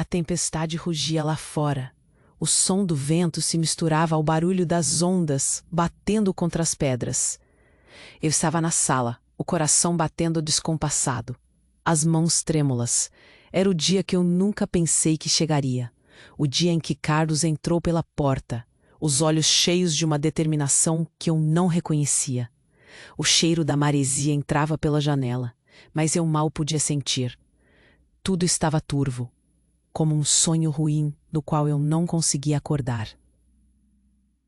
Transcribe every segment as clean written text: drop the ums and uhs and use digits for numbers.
A tempestade rugia lá fora. O som do vento se misturava ao barulho das ondas batendo contra as pedras. Eu estava na sala, o coração batendo descompassado, as mãos trêmulas. Era o dia que eu nunca pensei que chegaria. O dia em que Carlos entrou pela porta, os olhos cheios de uma determinação que eu não reconhecia. O cheiro da maresia entrava pela janela, mas eu mal podia sentir. Tudo estava turvo, como um sonho ruim do qual eu não conseguia acordar.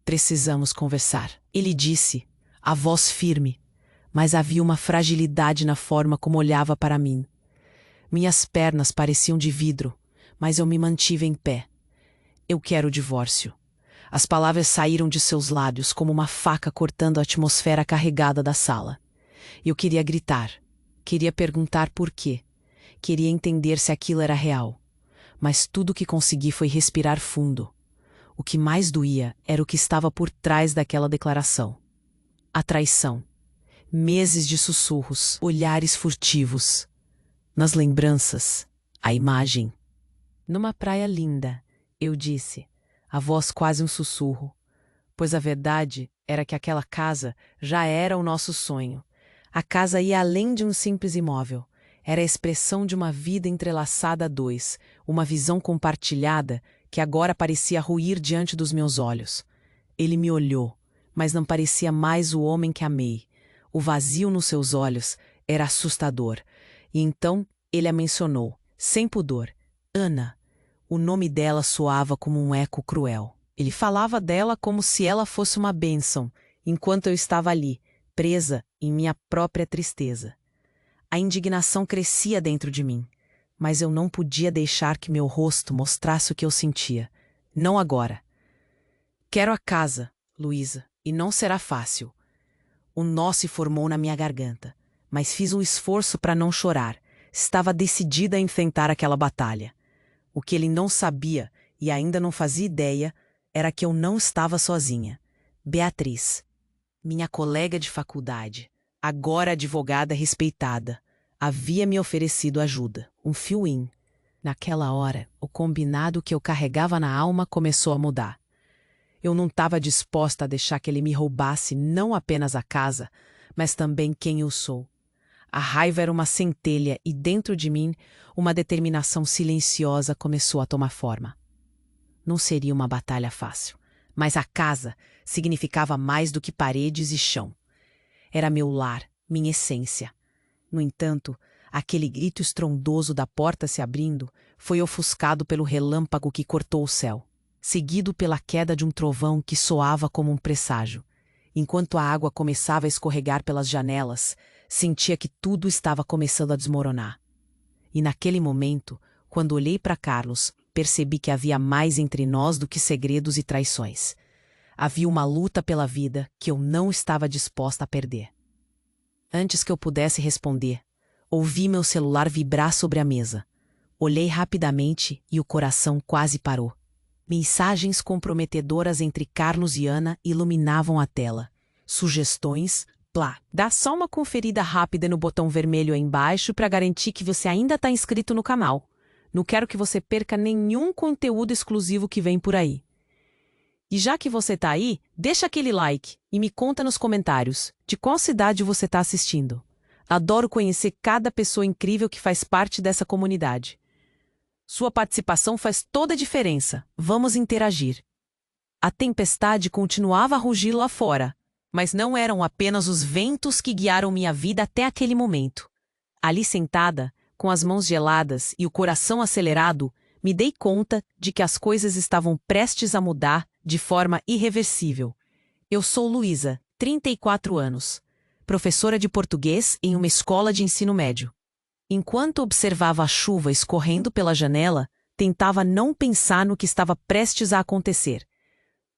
Precisamos conversar, ele disse, a voz firme, mas havia uma fragilidade na forma como olhava para mim. Minhas pernas pareciam de vidro, mas eu me mantive em pé. Eu quero o divórcio. As palavras saíram de seus lábios como uma faca cortando a atmosfera carregada da sala. Eu queria gritar, queria perguntar por quê, queria entender se aquilo era real. Mas tudo o que consegui foi respirar fundo. O que mais doía era o que estava por trás daquela declaração. A traição. Meses de sussurros, olhares furtivos. Nas lembranças, a imagem. Numa praia linda, eu disse, a voz quase um sussurro, pois a verdade era que aquela casa já era o nosso sonho. A casa ia além de um simples imóvel. Era a expressão de uma vida entrelaçada a dois, uma visão compartilhada que agora parecia ruir diante dos meus olhos. Ele me olhou, mas não parecia mais o homem que amei. O vazio nos seus olhos era assustador. E então ele a mencionou, sem pudor, Ana. O nome dela soava como um eco cruel. Ele falava dela como se ela fosse uma bênção, enquanto eu estava ali, presa em minha própria tristeza. A indignação crescia dentro de mim, mas eu não podia deixar que meu rosto mostrasse o que eu sentia. Não agora. Quero a casa, Luísa, e não será fácil. Um nó se formou na minha garganta, mas fiz um esforço para não chorar. Estava decidida a enfrentar aquela batalha. O que ele não sabia, e ainda não fazia ideia, era que eu não estava sozinha. Beatriz, minha colega de faculdade, agora advogada respeitada, havia me oferecido ajuda, um fill-in. Naquela hora, o combinado que eu carregava na alma começou a mudar. Eu não estava disposta a deixar que ele me roubasse não apenas a casa, mas também quem eu sou. A raiva era uma centelha e dentro de mim, uma determinação silenciosa começou a tomar forma. Não seria uma batalha fácil, mas a casa significava mais do que paredes e chão. Era meu lar, minha essência. No entanto, aquele grito estrondoso da porta se abrindo foi ofuscado pelo relâmpago que cortou o céu, seguido pela queda de um trovão que soava como um presságio. Enquanto a água começava a escorregar pelas janelas, sentia que tudo estava começando a desmoronar. E naquele momento, quando olhei para Carlos, percebi que havia mais entre nós do que segredos e traições. Havia uma luta pela vida que eu não estava disposta a perder. Antes que eu pudesse responder, ouvi meu celular vibrar sobre a mesa. Olhei rapidamente e o coração quase parou. Mensagens comprometedoras entre Carlos e Ana iluminavam a tela. Sugestões, plá. Dá só uma conferida rápida no botão vermelho aí embaixo para garantir que você ainda está inscrito no canal. Não quero que você perca nenhum conteúdo exclusivo que vem por aí. E já que você está aí, deixa aquele like e me conta nos comentários de qual cidade você está assistindo. Adoro conhecer cada pessoa incrível que faz parte dessa comunidade. Sua participação faz toda a diferença. Vamos interagir. A tempestade continuava a rugir lá fora, mas não eram apenas os ventos que guiaram minha vida até aquele momento. Ali sentada, com as mãos geladas e o coração acelerado, me dei conta de que as coisas estavam prestes a mudar de forma irreversível. Eu sou Luísa, 34 anos, professora de português em uma escola de ensino médio. Enquanto observava a chuva escorrendo pela janela, tentava não pensar no que estava prestes a acontecer.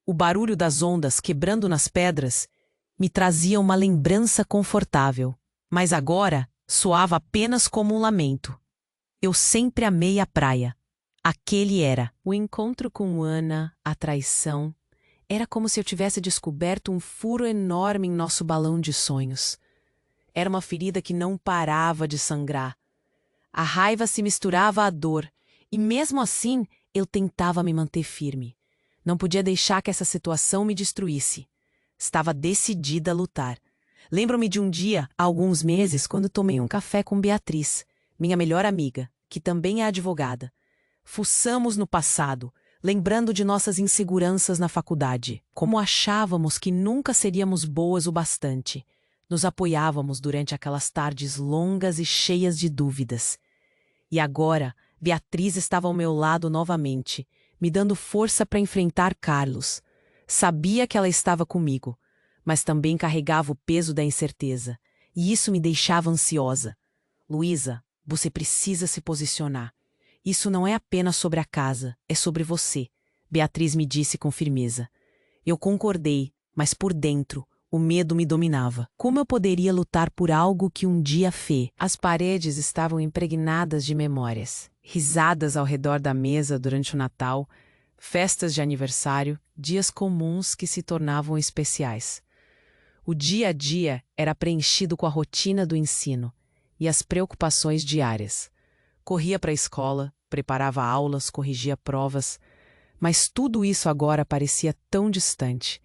O barulho das ondas quebrando nas pedras me trazia uma lembrança confortável, mas agora soava apenas como um lamento. Eu sempre amei a praia. Aquele era. O encontro com Ana, a traição. Era como se eu tivesse descoberto um furo enorme em nosso balão de sonhos. Era uma ferida que não parava de sangrar. A raiva se misturava à dor, E mesmo assim, eu tentava me manter firme. Não podia deixar que essa situação me destruísse. Estava decidida a lutar. Lembro-me de um dia, há alguns meses, quando tomei um café com Beatriz, minha melhor amiga, que também é advogada. Fuçamos no passado, lembrando de nossas inseguranças na faculdade, como achávamos que nunca seríamos boas o bastante. Nos apoiávamos durante aquelas tardes longas e cheias de dúvidas. E agora, Beatriz estava ao meu lado novamente, me dando força para enfrentar Carlos. Sabia que ela estava comigo, mas também carregava o peso da incerteza, e isso me deixava ansiosa. Luísa, você precisa se posicionar. Isso não é apenas sobre a casa, é sobre você, Beatriz me disse com firmeza. Eu concordei, mas por dentro, o medo me dominava. Como eu poderia lutar por algo que um dia fez? As paredes estavam impregnadas de memórias. Risadas ao redor da mesa durante o Natal, festas de aniversário, dias comuns que se tornavam especiais. O dia a dia era preenchido com a rotina do ensino e as preocupações diárias. Corria para a escola, preparava aulas, corrigia provas, mas tudo isso agora parecia tão distante.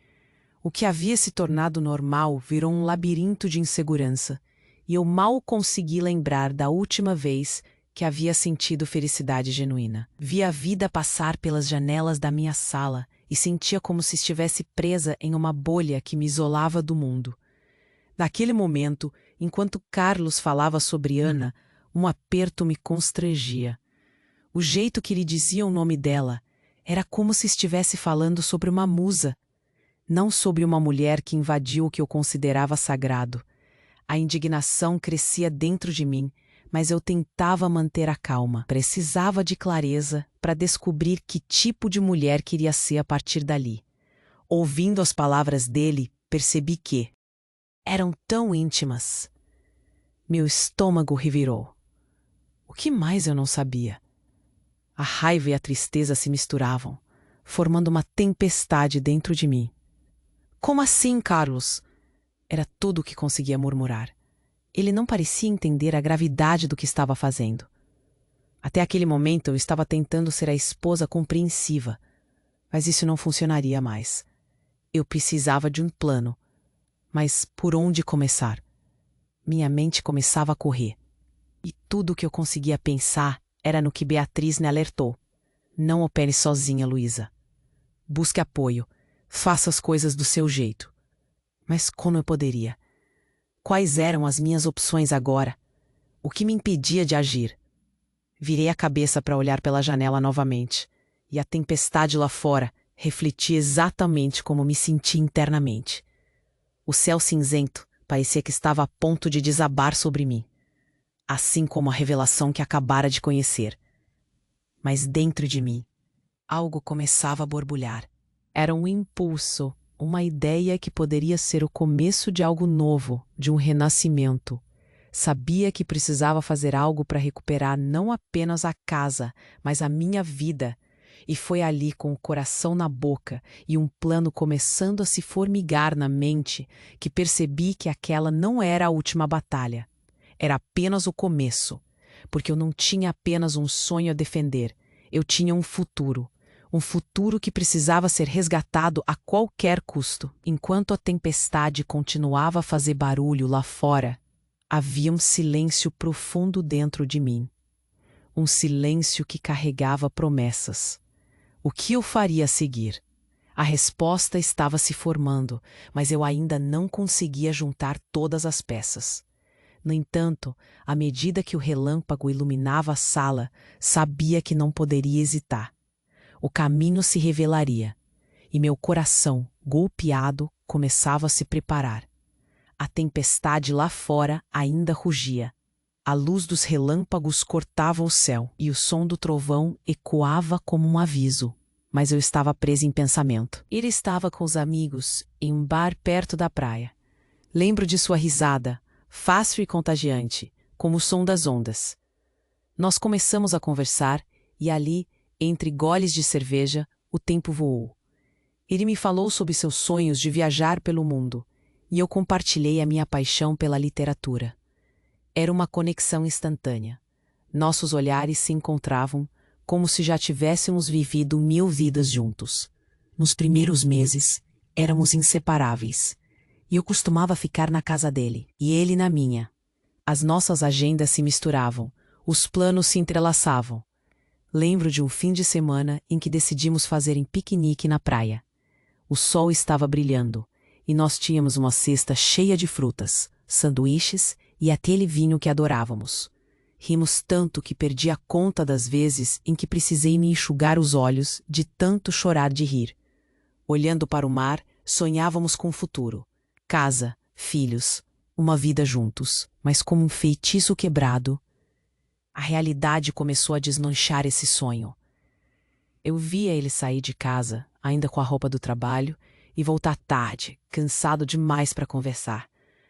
O que havia se tornado normal virou um labirinto de insegurança, e eu mal consegui lembrar da última vez que havia sentido felicidade genuína. Via a vida passar pelas janelas da minha sala e sentia como se estivesse presa em uma bolha que me isolava do mundo. Naquele momento, enquanto Carlos falava sobre Ana, um aperto me constrangia. O jeito que ele dizia o nome dela era como se estivesse falando sobre uma musa, não sobre uma mulher que invadiu o que eu considerava sagrado. A indignação crescia dentro de mim, mas eu tentava manter a calma. Precisava de clareza para descobrir que tipo de mulher queria ser a partir dali. Ouvindo as palavras dele, percebi que eram tão íntimas. Meu estômago revirou. O que mais eu não sabia? A raiva e a tristeza se misturavam, formando uma tempestade dentro de mim. Como assim, Carlos? Era tudo o que conseguia murmurar. Ele não parecia entender a gravidade do que estava fazendo. Até aquele momento eu estava tentando ser a esposa compreensiva, mas isso não funcionaria mais. Eu precisava de um plano. Mas por onde começar? Minha mente começava a correr. E tudo o que eu conseguia pensar era no que Beatriz me alertou. Não opere sozinha, Luísa. Busque apoio. Faça as coisas do seu jeito. Mas como eu poderia? Quais eram as minhas opções agora? O que me impedia de agir? Virei a cabeça para olhar pela janela novamente, e a tempestade lá fora refletia exatamente como me senti internamente. O céu cinzento parecia que estava a ponto de desabar sobre mim, assim como a revelação que acabara de conhecer. Mas dentro de mim, algo começava a borbulhar. Era um impulso, uma ideia que poderia ser o começo de algo novo, de um renascimento. Sabia que precisava fazer algo para recuperar não apenas a casa, mas a minha vida. E foi ali, com o coração na boca e um plano começando a se formigar na mente, que percebi que aquela não era a última batalha. Era apenas o começo, porque eu não tinha apenas um sonho a defender, eu tinha um futuro. Um futuro que precisava ser resgatado a qualquer custo. Enquanto a tempestade continuava a fazer barulho lá fora, havia um silêncio profundo dentro de mim. Um silêncio que carregava promessas. O que eu faria a seguir? A resposta estava se formando, mas eu ainda não conseguia juntar todas as peças. No entanto, à medida que o relâmpago iluminava a sala, sabia que não poderia hesitar. O caminho se revelaria, e meu coração, golpeado, começava a se preparar. A tempestade lá fora ainda rugia. A luz dos relâmpagos cortava o céu, e o som do trovão ecoava como um aviso. Mas eu estava presa em pensamento. Ele estava com os amigos em um bar perto da praia. Lembro de sua risada, fácil e contagiante, como o som das ondas. Nós começamos a conversar, e ali, entre goles de cerveja, o tempo voou. Ele me falou sobre seus sonhos de viajar pelo mundo, e eu compartilhei a minha paixão pela literatura. Era uma conexão instantânea. Nossos olhares se encontravam, como se já tivéssemos vivido 1000 vidas juntos. Nos primeiros meses, éramos inseparáveis. E eu costumava ficar na casa dele, e ele na minha. As nossas agendas se misturavam, os planos se entrelaçavam. Lembro de um fim de semana em que decidimos fazer um piquenique na praia. O sol estava brilhando, e nós tínhamos uma cesta cheia de frutas, sanduíches e aquele vinho que adorávamos. Rimos tanto que perdi a conta das vezes em que precisei me enxugar os olhos de tanto chorar de rir. Olhando para o mar, sonhávamos com o futuro. Casa, filhos, uma vida juntos, mas como um feitiço quebrado, a realidade começou a desmanchar esse sonho. Eu via ele sair de casa, ainda com a roupa do trabalho, e voltar tarde, cansado demais para conversar.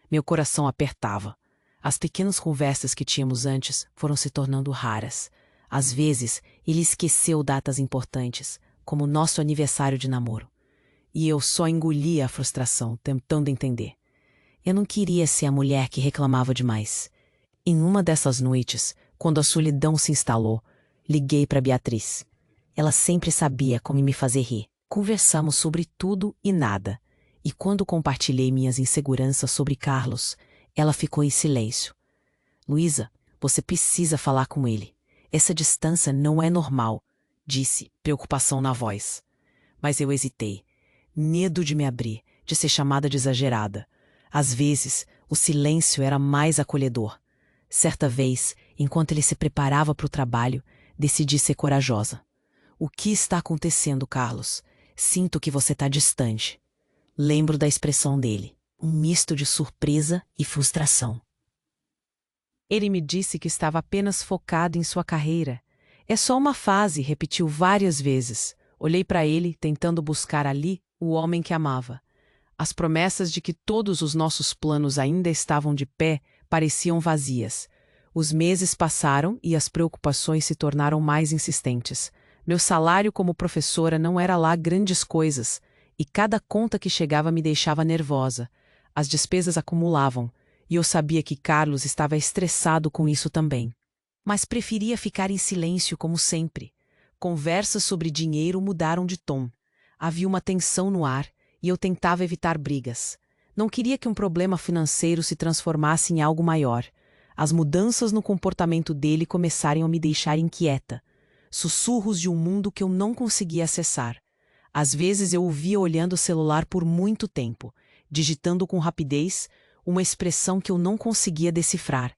Meu coração apertava. As pequenas conversas que tínhamos antes foram se tornando raras. Às vezes, ele esqueceu datas importantes, como o nosso aniversário de namoro. E eu só engolia a frustração, tentando entender. Eu não queria ser a mulher que reclamava demais. Em uma dessas noites, quando a solidão se instalou, liguei para Beatriz. Ela sempre sabia como me fazer rir. Conversamos sobre tudo e nada. E quando compartilhei minhas inseguranças sobre Carlos, ela ficou em silêncio. Luísa, você precisa falar com ele. Essa distância não é normal, disse, preocupação na voz. Mas eu hesitei. Medo de me abrir, de ser chamada de exagerada. Às vezes, o silêncio era mais acolhedor. Certa vez, enquanto ele se preparava para o trabalho, decidi ser corajosa. O que está acontecendo, Carlos? Sinto que você está distante. Lembro da expressão dele, um misto de surpresa e frustração. Ele me disse que estava apenas focado em sua carreira. É só uma fase, repetiu várias vezes. Olhei para ele, tentando buscar ali o homem que amava. As promessas de que todos os nossos planos ainda estavam de pé pareciam vazias. Os meses passaram e as preocupações se tornaram mais insistentes. Meu salário como professora não era lá grandes coisas, e cada conta que chegava me deixava nervosa. As despesas acumulavam, e eu sabia que Carlos estava estressado com isso também. Mas preferia ficar em silêncio como sempre. Conversas sobre dinheiro mudaram de tom. Havia uma tensão no ar, e eu tentava evitar brigas. Não queria que um problema financeiro se transformasse em algo maior. As mudanças no comportamento dele começaram a me deixar inquieta. Sussurros de um mundo que eu não conseguia acessar. Às vezes eu o via olhando o celular por muito tempo, digitando com rapidez uma expressão que eu não conseguia decifrar.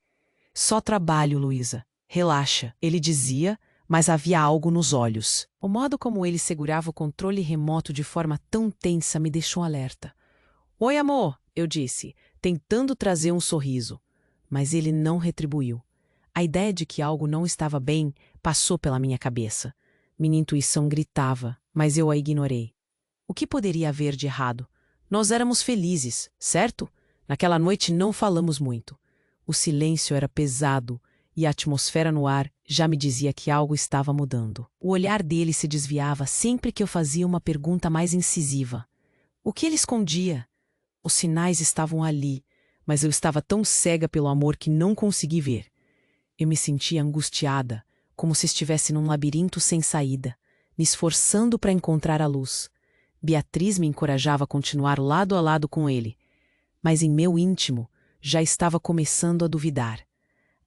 Só trabalho, Luísa. Relaxa, ele dizia, mas havia algo nos olhos. O modo como ele segurava o controle remoto de forma tão tensa me deixou alerta. Oi, amor, eu disse, tentando trazer um sorriso. Mas ele não retribuiu. A ideia de que algo não estava bem passou pela minha cabeça. Minha intuição gritava, mas eu a ignorei. O que poderia haver de errado? Nós éramos felizes, certo? Naquela noite não falamos muito. O silêncio era pesado e a atmosfera no ar já me dizia que algo estava mudando. O olhar dele se desviava sempre que eu fazia uma pergunta mais incisiva. O que ele escondia? Os sinais estavam ali, mas eu estava tão cega pelo amor que não consegui ver. Eu me sentia angustiada, como se estivesse num labirinto sem saída, me esforçando para encontrar a luz. Beatriz me encorajava a continuar lado a lado com ele, mas em meu íntimo já estava começando a duvidar.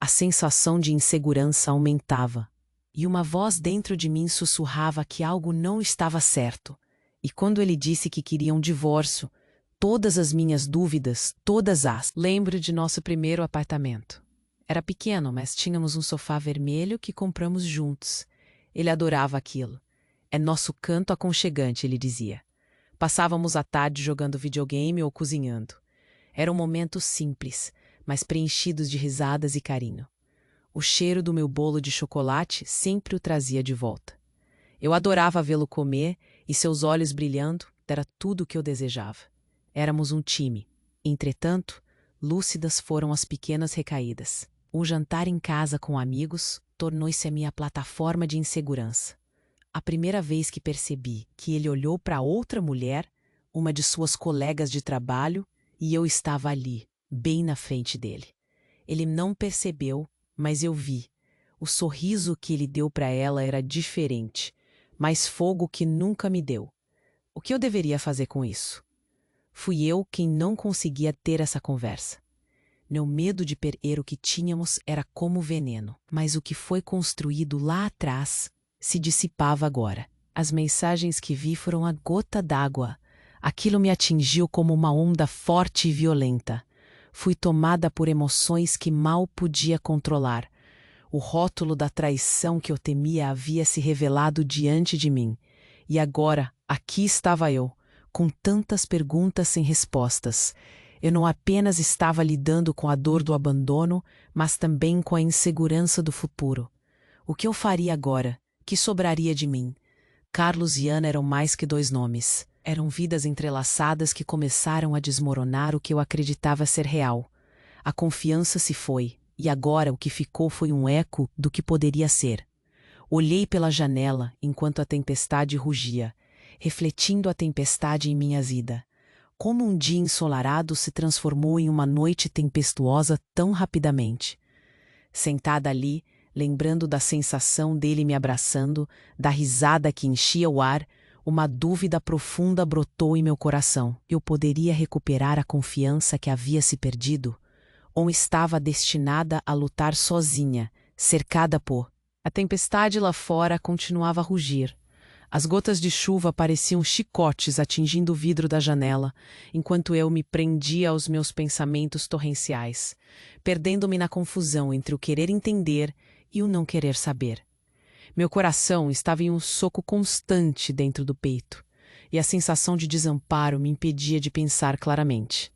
A sensação de insegurança aumentava, e uma voz dentro de mim sussurrava que algo não estava certo. E quando ele disse que queria um divórcio, todas as minhas dúvidas, todas as... Lembro de nosso primeiro apartamento. Era pequeno, mas tínhamos um sofá vermelho que compramos juntos. Ele adorava aquilo. É nosso canto aconchegante, ele dizia. Passávamos a tarde jogando videogame ou cozinhando. Eram momentos simples, mas preenchidos de risadas e carinho. O cheiro do meu bolo de chocolate sempre o trazia de volta. Eu adorava vê-lo comer e seus olhos brilhando era tudo o que eu desejava. Éramos um time. Entretanto, lúcidas foram as pequenas recaídas. O jantar em casa com amigos tornou-se a minha plataforma de insegurança. A primeira vez que percebi que ele olhou para outra mulher, uma de suas colegas de trabalho, e eu estava ali, bem na frente dele. Ele não percebeu, mas eu vi. O sorriso que ele deu para ela era diferente, mais fogo que nunca me deu. O que eu deveria fazer com isso? Fui eu quem não conseguia ter essa conversa. Meu medo de perder o que tínhamos era como veneno, mas o que foi construído lá atrás se dissipava agora. As mensagens que vi foram a gota d'água. Aquilo me atingiu como uma onda forte e violenta. Fui tomada por emoções que mal podia controlar. O rótulo da traição que eu temia havia se revelado diante de mim. E agora, aqui estava eu, com tantas perguntas sem respostas. Eu não apenas estava lidando com a dor do abandono, mas também com a insegurança do futuro. O que eu faria agora? Que sobraria de mim? Carlos e Ana eram mais que dois nomes. Eram vidas entrelaçadas que começaram a desmoronar o que eu acreditava ser real. A confiança se foi, e agora o que ficou foi um eco do que poderia ser. Olhei pela janela enquanto a tempestade rugia, refletindo a tempestade em minha vida. Como um dia ensolarado se transformou em uma noite tempestuosa tão rapidamente. Sentada ali, lembrando da sensação dele me abraçando, da risada que enchia o ar, uma dúvida profunda brotou em meu coração. Eu poderia recuperar a confiança que havia se perdido? Ou estava destinada a lutar sozinha, cercada por... A tempestade lá fora continuava a rugir. As gotas de chuva pareciam chicotes atingindo o vidro da janela, enquanto eu me prendia aos meus pensamentos torrenciais, perdendo-me na confusão entre o querer entender e o não querer saber. Meu coração estava em um soco constante dentro do peito, e a sensação de desamparo me impedia de pensar claramente.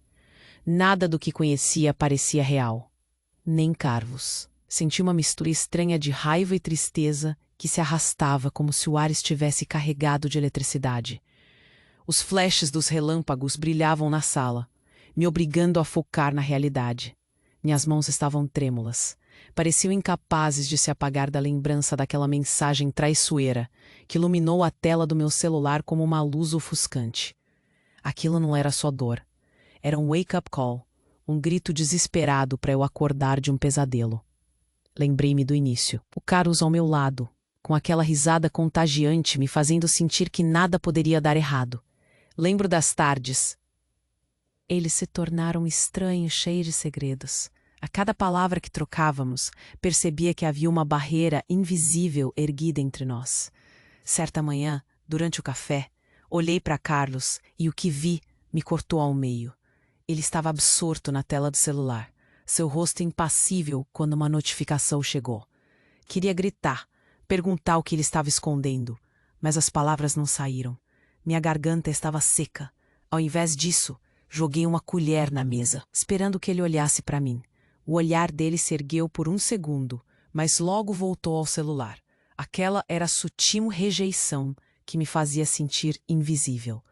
Nada do que conhecia parecia real, nem Carlos. Senti uma mistura estranha de raiva e tristeza que se arrastava como se o ar estivesse carregado de eletricidade. Os flashes dos relâmpagos brilhavam na sala, me obrigando a focar na realidade. Minhas mãos estavam trêmulas. Pareciam incapazes de se apagar da lembrança daquela mensagem traiçoeira que iluminou a tela do meu celular como uma luz ofuscante. Aquilo não era só dor. Era um wake-up call, um grito desesperado para eu acordar de um pesadelo. Lembrei-me do início. O Carlos ao meu lado, com aquela risada contagiante me fazendo sentir que nada poderia dar errado. Lembro das tardes. Eles se tornaram estranhos, cheios de segredos. A cada palavra que trocávamos, percebia que havia uma barreira invisível erguida entre nós. Certa manhã, durante o café, olhei para Carlos e o que vi me cortou ao meio. Ele estava absorto na tela do celular, seu rosto impassível quando uma notificação chegou. Queria gritar, perguntar o que ele estava escondendo, mas as palavras não saíram. Minha garganta estava seca. Ao invés disso, joguei uma colher na mesa, esperando que ele olhasse para mim. O olhar dele se ergueu por um segundo, mas logo voltou ao celular. Aquela era a sutil rejeição que me fazia sentir invisível.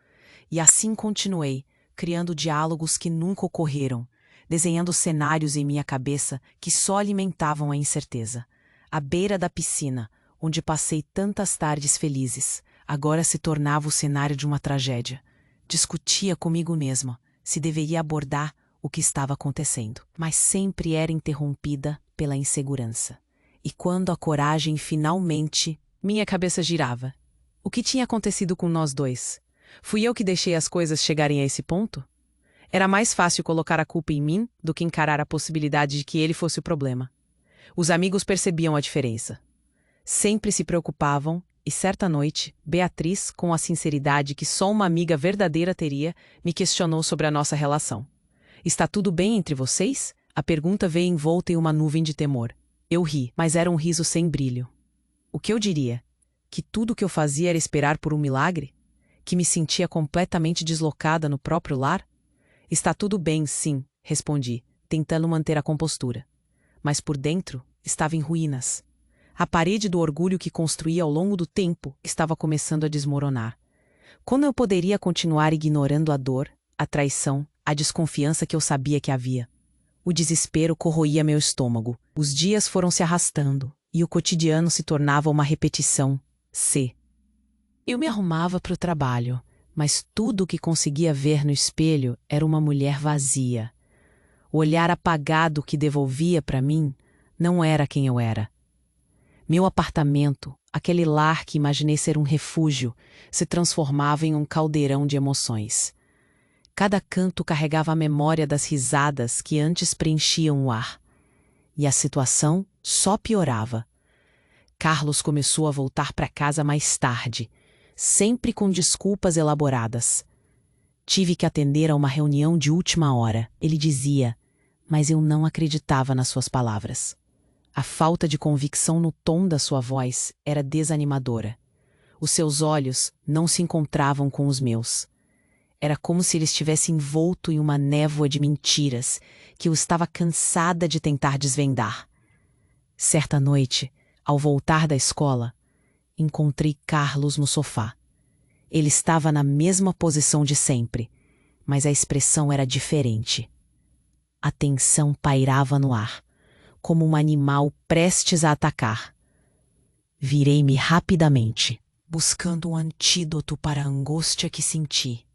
E assim continuei, criando diálogos que nunca ocorreram, desenhando cenários em minha cabeça que só alimentavam a incerteza. À beira da piscina, onde passei tantas tardes felizes, agora se tornava o cenário de uma tragédia. Discutia comigo mesma se deveria abordar o que estava acontecendo, mas sempre era interrompida pela insegurança. E quando a coragem finalmente... Minha cabeça girava. O que tinha acontecido com nós dois? Fui eu que deixei as coisas chegarem a esse ponto? Era mais fácil colocar a culpa em mim do que encarar a possibilidade de que ele fosse o problema. Os amigos percebiam a diferença. Sempre se preocupavam e, certa noite, Beatriz, com a sinceridade que só uma amiga verdadeira teria, me questionou sobre a nossa relação. Está tudo bem entre vocês? A pergunta veio envolta em uma nuvem de temor. Eu ri, mas era um riso sem brilho. O que eu diria? Que tudo o que eu fazia era esperar por um milagre? Que me sentia completamente deslocada no próprio lar? Está tudo bem, sim, respondi, tentando manter a compostura. Mas por dentro estava em ruínas. A parede do orgulho que construí ao longo do tempo estava começando a desmoronar. Como eu poderia continuar ignorando a dor, a traição, a desconfiança que eu sabia que havia? O desespero corroía meu estômago. Os dias foram se arrastando, e o cotidiano se tornava uma repetição. Eu me arrumava para o trabalho, mas tudo o que conseguia ver no espelho era uma mulher vazia. O olhar apagado que devolvia para mim não era quem eu era. Meu apartamento, aquele lar que imaginei ser um refúgio, se transformava em um caldeirão de emoções. Cada canto carregava a memória das risadas que antes preenchiam o ar. E a situação só piorava. Carlos começou a voltar para casa mais tarde, sempre com desculpas elaboradas. Tive que atender a uma reunião de última hora, ele dizia, mas eu não acreditava nas suas palavras. A falta de convicção no tom da sua voz era desanimadora. Os seus olhos não se encontravam com os meus. Era como se ele estivesse envolto em uma névoa de mentiras que eu estava cansada de tentar desvendar. Certa noite, ao voltar da escola, encontrei Carlos no sofá. Ele estava na mesma posição de sempre, mas a expressão era diferente. A tensão pairava no ar, como um animal prestes a atacar. Virei-me rapidamente, buscando um antídoto para a angústia que senti.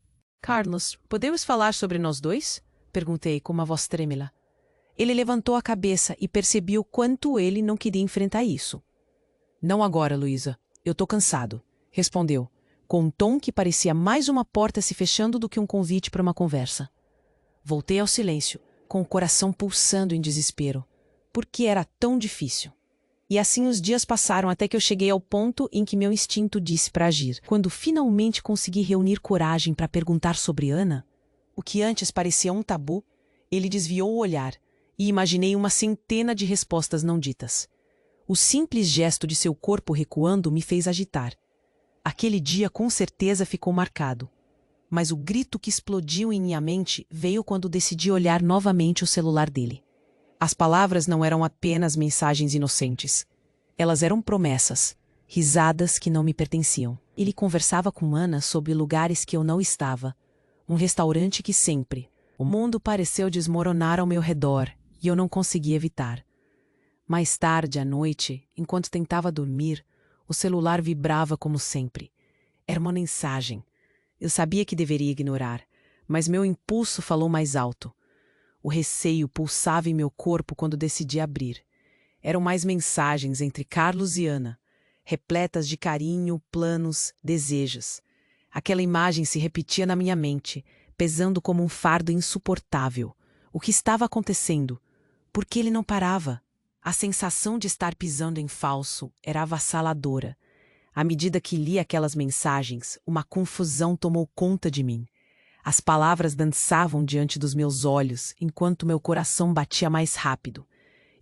Carlos, podemos falar sobre nós dois? Perguntei com uma voz trêmula. Ele levantou a cabeça e percebi o quanto ele não queria enfrentar isso. Não agora, Luísa. Eu tô cansado, respondeu, com um tom que parecia mais uma porta se fechando do que um convite para uma conversa. Voltei ao silêncio, com o coração pulsando em desespero. Por que era tão difícil? E assim os dias passaram até que eu cheguei ao ponto em que meu instinto disse para agir. Quando finalmente consegui reunir coragem para perguntar sobre Ana, o que antes parecia um tabu, ele desviou o olhar e imaginei uma centena de respostas não ditas. O simples gesto de seu corpo recuando me fez agitar. Aquele dia com certeza ficou marcado. Mas o grito que explodiu em minha mente veio quando decidi olhar novamente o celular dele. As palavras não eram apenas mensagens inocentes. Elas eram promessas, risadas que não me pertenciam. Ele conversava com Ana sobre lugares que eu não estava. Um restaurante que sempre. O mundo pareceu desmoronar ao meu redor e eu não conseguia evitar. Mais tarde, à noite, enquanto tentava dormir, o celular vibrava como sempre. Era uma mensagem. Eu sabia que deveria ignorar, mas meu impulso falou mais alto. O receio pulsava em meu corpo quando decidi abrir. Eram mais mensagens entre Carlos e Ana, repletas de carinho, planos, desejos. Aquela imagem se repetia na minha mente, pesando como um fardo insuportável. O que estava acontecendo? Por que ele não parava? A sensação de estar pisando em falso era avassaladora. À medida que lia aquelas mensagens, uma confusão tomou conta de mim. As palavras dançavam diante dos meus olhos, enquanto meu coração batia mais rápido.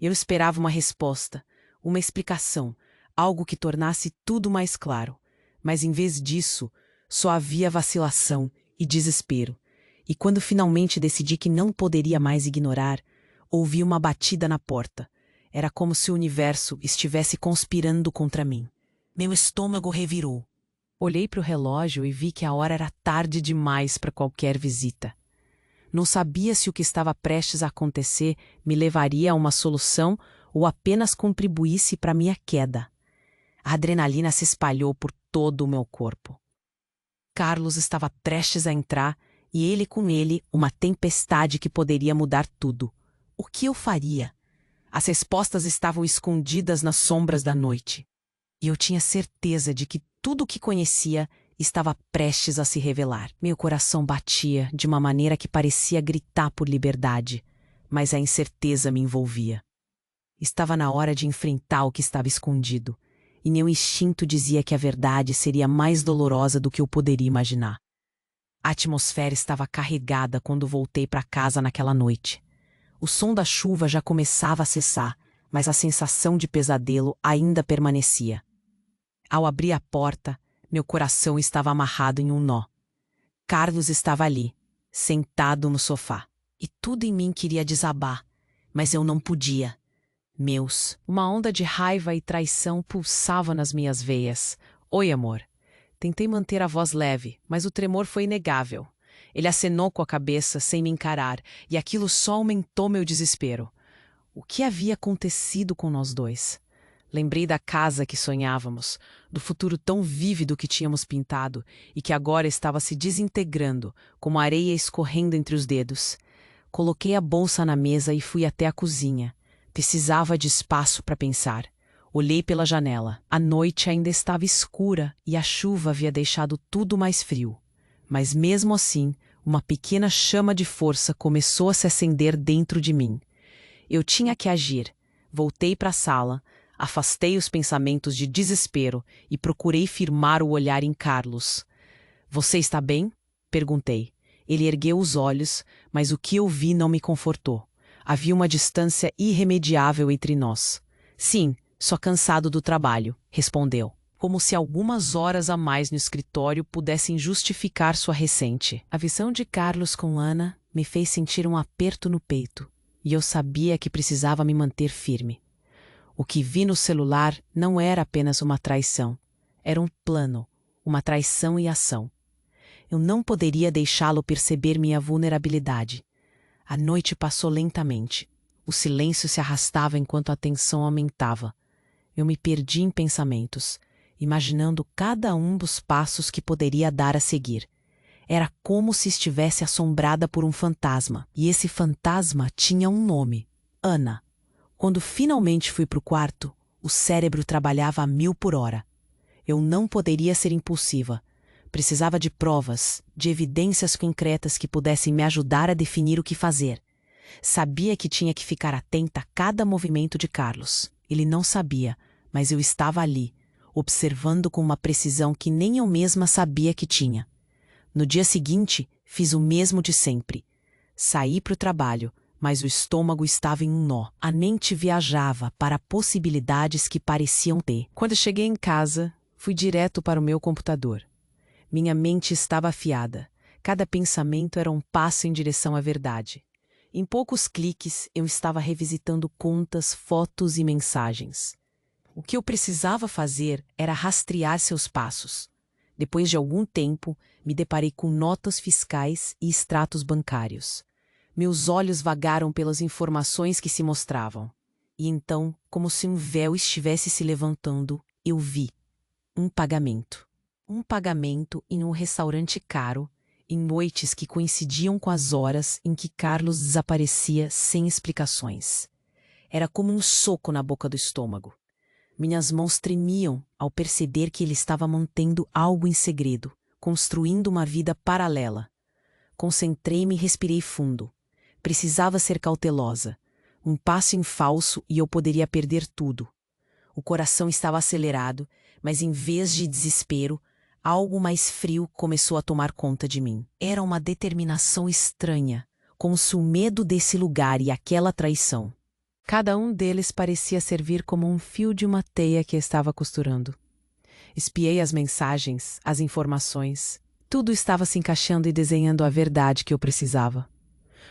Eu esperava uma resposta, uma explicação, algo que tornasse tudo mais claro. Mas em vez disso, só havia vacilação e desespero. E quando finalmente decidi que não poderia mais ignorar, ouvi uma batida na porta. Era como se o universo estivesse conspirando contra mim. Meu estômago revirou. Olhei para o relógio e vi que a hora era tarde demais para qualquer visita. Não sabia se o que estava prestes a acontecer me levaria a uma solução ou apenas contribuísse para minha queda. A adrenalina se espalhou por todo o meu corpo. Carlos estava prestes a entrar e ele com ele uma tempestade que poderia mudar tudo. O que eu faria? As respostas estavam escondidas nas sombras da noite. E eu tinha certeza de que tudo o que conhecia estava prestes a se revelar. Meu coração batia de uma maneira que parecia gritar por liberdade, mas a incerteza me envolvia. Estava na hora de enfrentar o que estava escondido, e meu instinto dizia que a verdade seria mais dolorosa do que eu poderia imaginar. A atmosfera estava carregada quando voltei para casa naquela noite. O som da chuva já começava a cessar, mas a sensação de pesadelo ainda permanecia. Ao abrir a porta, meu coração estava amarrado em um nó. Carlos estava ali, sentado no sofá, e tudo em mim queria desabar, mas eu não podia. Uma onda de raiva e traição pulsava nas minhas veias. Oi, amor. Tentei manter a voz leve, mas o tremor foi inegável. Ele acenou com a cabeça sem me encarar, e aquilo só aumentou meu desespero. O que havia acontecido com nós dois? Lembrei da casa que sonhávamos, do futuro tão vívido que tínhamos pintado e que agora estava se desintegrando, como areia escorrendo entre os dedos. Coloquei a bolsa na mesa e fui até a cozinha. Precisava de espaço para pensar. Olhei pela janela. A noite ainda estava escura e a chuva havia deixado tudo mais frio. Mas mesmo assim, uma pequena chama de força começou a se acender dentro de mim. Eu tinha que agir. Voltei para a sala, afastei os pensamentos de desespero e procurei firmar o olhar em Carlos. "Você está bem?" perguntei. Ele ergueu os olhos, mas o que eu vi não me confortou. Havia uma distância irremediável entre nós. "Sim, só cansado do trabalho", respondeu. Como se algumas horas a mais no escritório pudessem justificar sua recente. A visão de Carlos com Ana me fez sentir um aperto no peito, e eu sabia que precisava me manter firme. O que vi no celular não era apenas uma traição. Era um plano, uma traição em ação. Eu não poderia deixá-lo perceber minha vulnerabilidade. A noite passou lentamente. O silêncio se arrastava enquanto a tensão aumentava. Eu me perdi em pensamentos, imaginando cada um dos passos que poderia dar a seguir. Era como se estivesse assombrada por um fantasma. E esse fantasma tinha um nome: Ana. Quando finalmente fui para o quarto, o cérebro trabalhava a 1000 por hora. Eu não poderia ser impulsiva. Precisava de provas, de evidências concretas que pudessem me ajudar a definir o que fazer. Sabia que tinha que ficar atenta a cada movimento de Carlos. Ele não sabia, mas eu estava ali, observando com uma precisão que nem eu mesma sabia que tinha. No dia seguinte, fiz o mesmo de sempre. Saí para o trabalho, mas o estômago estava em um nó. A mente viajava para possibilidades que pareciam ter. Quando cheguei em casa, fui direto para o meu computador. Minha mente estava afiada. Cada pensamento era um passo em direção à verdade. Em poucos cliques, eu estava revisitando contas, fotos e mensagens. O que eu precisava fazer era rastrear seus passos. Depois de algum tempo, me deparei com notas fiscais e extratos bancários. Meus olhos vagaram pelas informações que se mostravam. E então, como se um véu estivesse se levantando, eu vi um pagamento. Um pagamento em um restaurante caro, em noites que coincidiam com as horas em que Carlos desaparecia sem explicações. Era como um soco na boca do estômago. Minhas mãos tremiam ao perceber que ele estava mantendo algo em segredo, construindo uma vida paralela. Concentrei-me e respirei fundo. Precisava ser cautelosa. Um passo em falso e eu poderia perder tudo. O coração estava acelerado, mas em vez de desespero, algo mais frio começou a tomar conta de mim. Era uma determinação estranha, como se o medo desse lugar e aquela traição. Cada um deles parecia servir como um fio de uma teia que estava costurando. Espiei as mensagens, as informações. Tudo estava se encaixando e desenhando a verdade que eu precisava.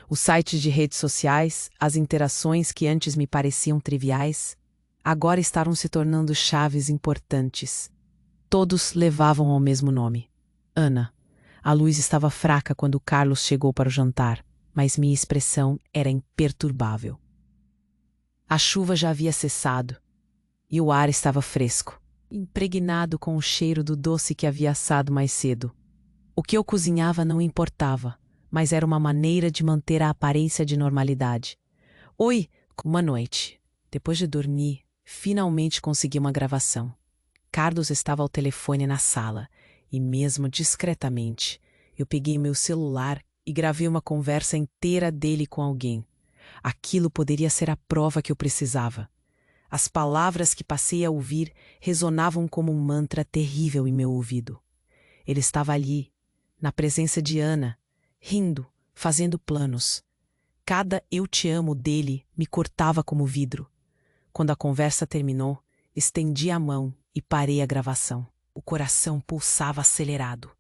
Os sites de redes sociais, as interações que antes me pareciam triviais, agora estavam se tornando chaves importantes. Todos levavam ao mesmo nome: Ana. A luz estava fraca quando Carlos chegou para o jantar, mas minha expressão era imperturbável. A chuva já havia cessado e o ar estava fresco, impregnado com o cheiro do doce que havia assado mais cedo. O que eu cozinhava não importava, mas era uma maneira de manter a aparência de normalidade. "Oi, boa noite." Depois de dormir, finalmente consegui uma gravação. Carlos estava ao telefone na sala, e mesmo discretamente, eu peguei meu celular e gravei uma conversa inteira dele com alguém. Aquilo poderia ser a prova que eu precisava. As palavras que passei a ouvir ressonavam como um mantra terrível em meu ouvido. Ele estava ali, na presença de Ana, rindo, fazendo planos. Cada "eu te amo" dele me cortava como vidro. Quando a conversa terminou, estendi a mão e parei a gravação. O coração pulsava acelerado,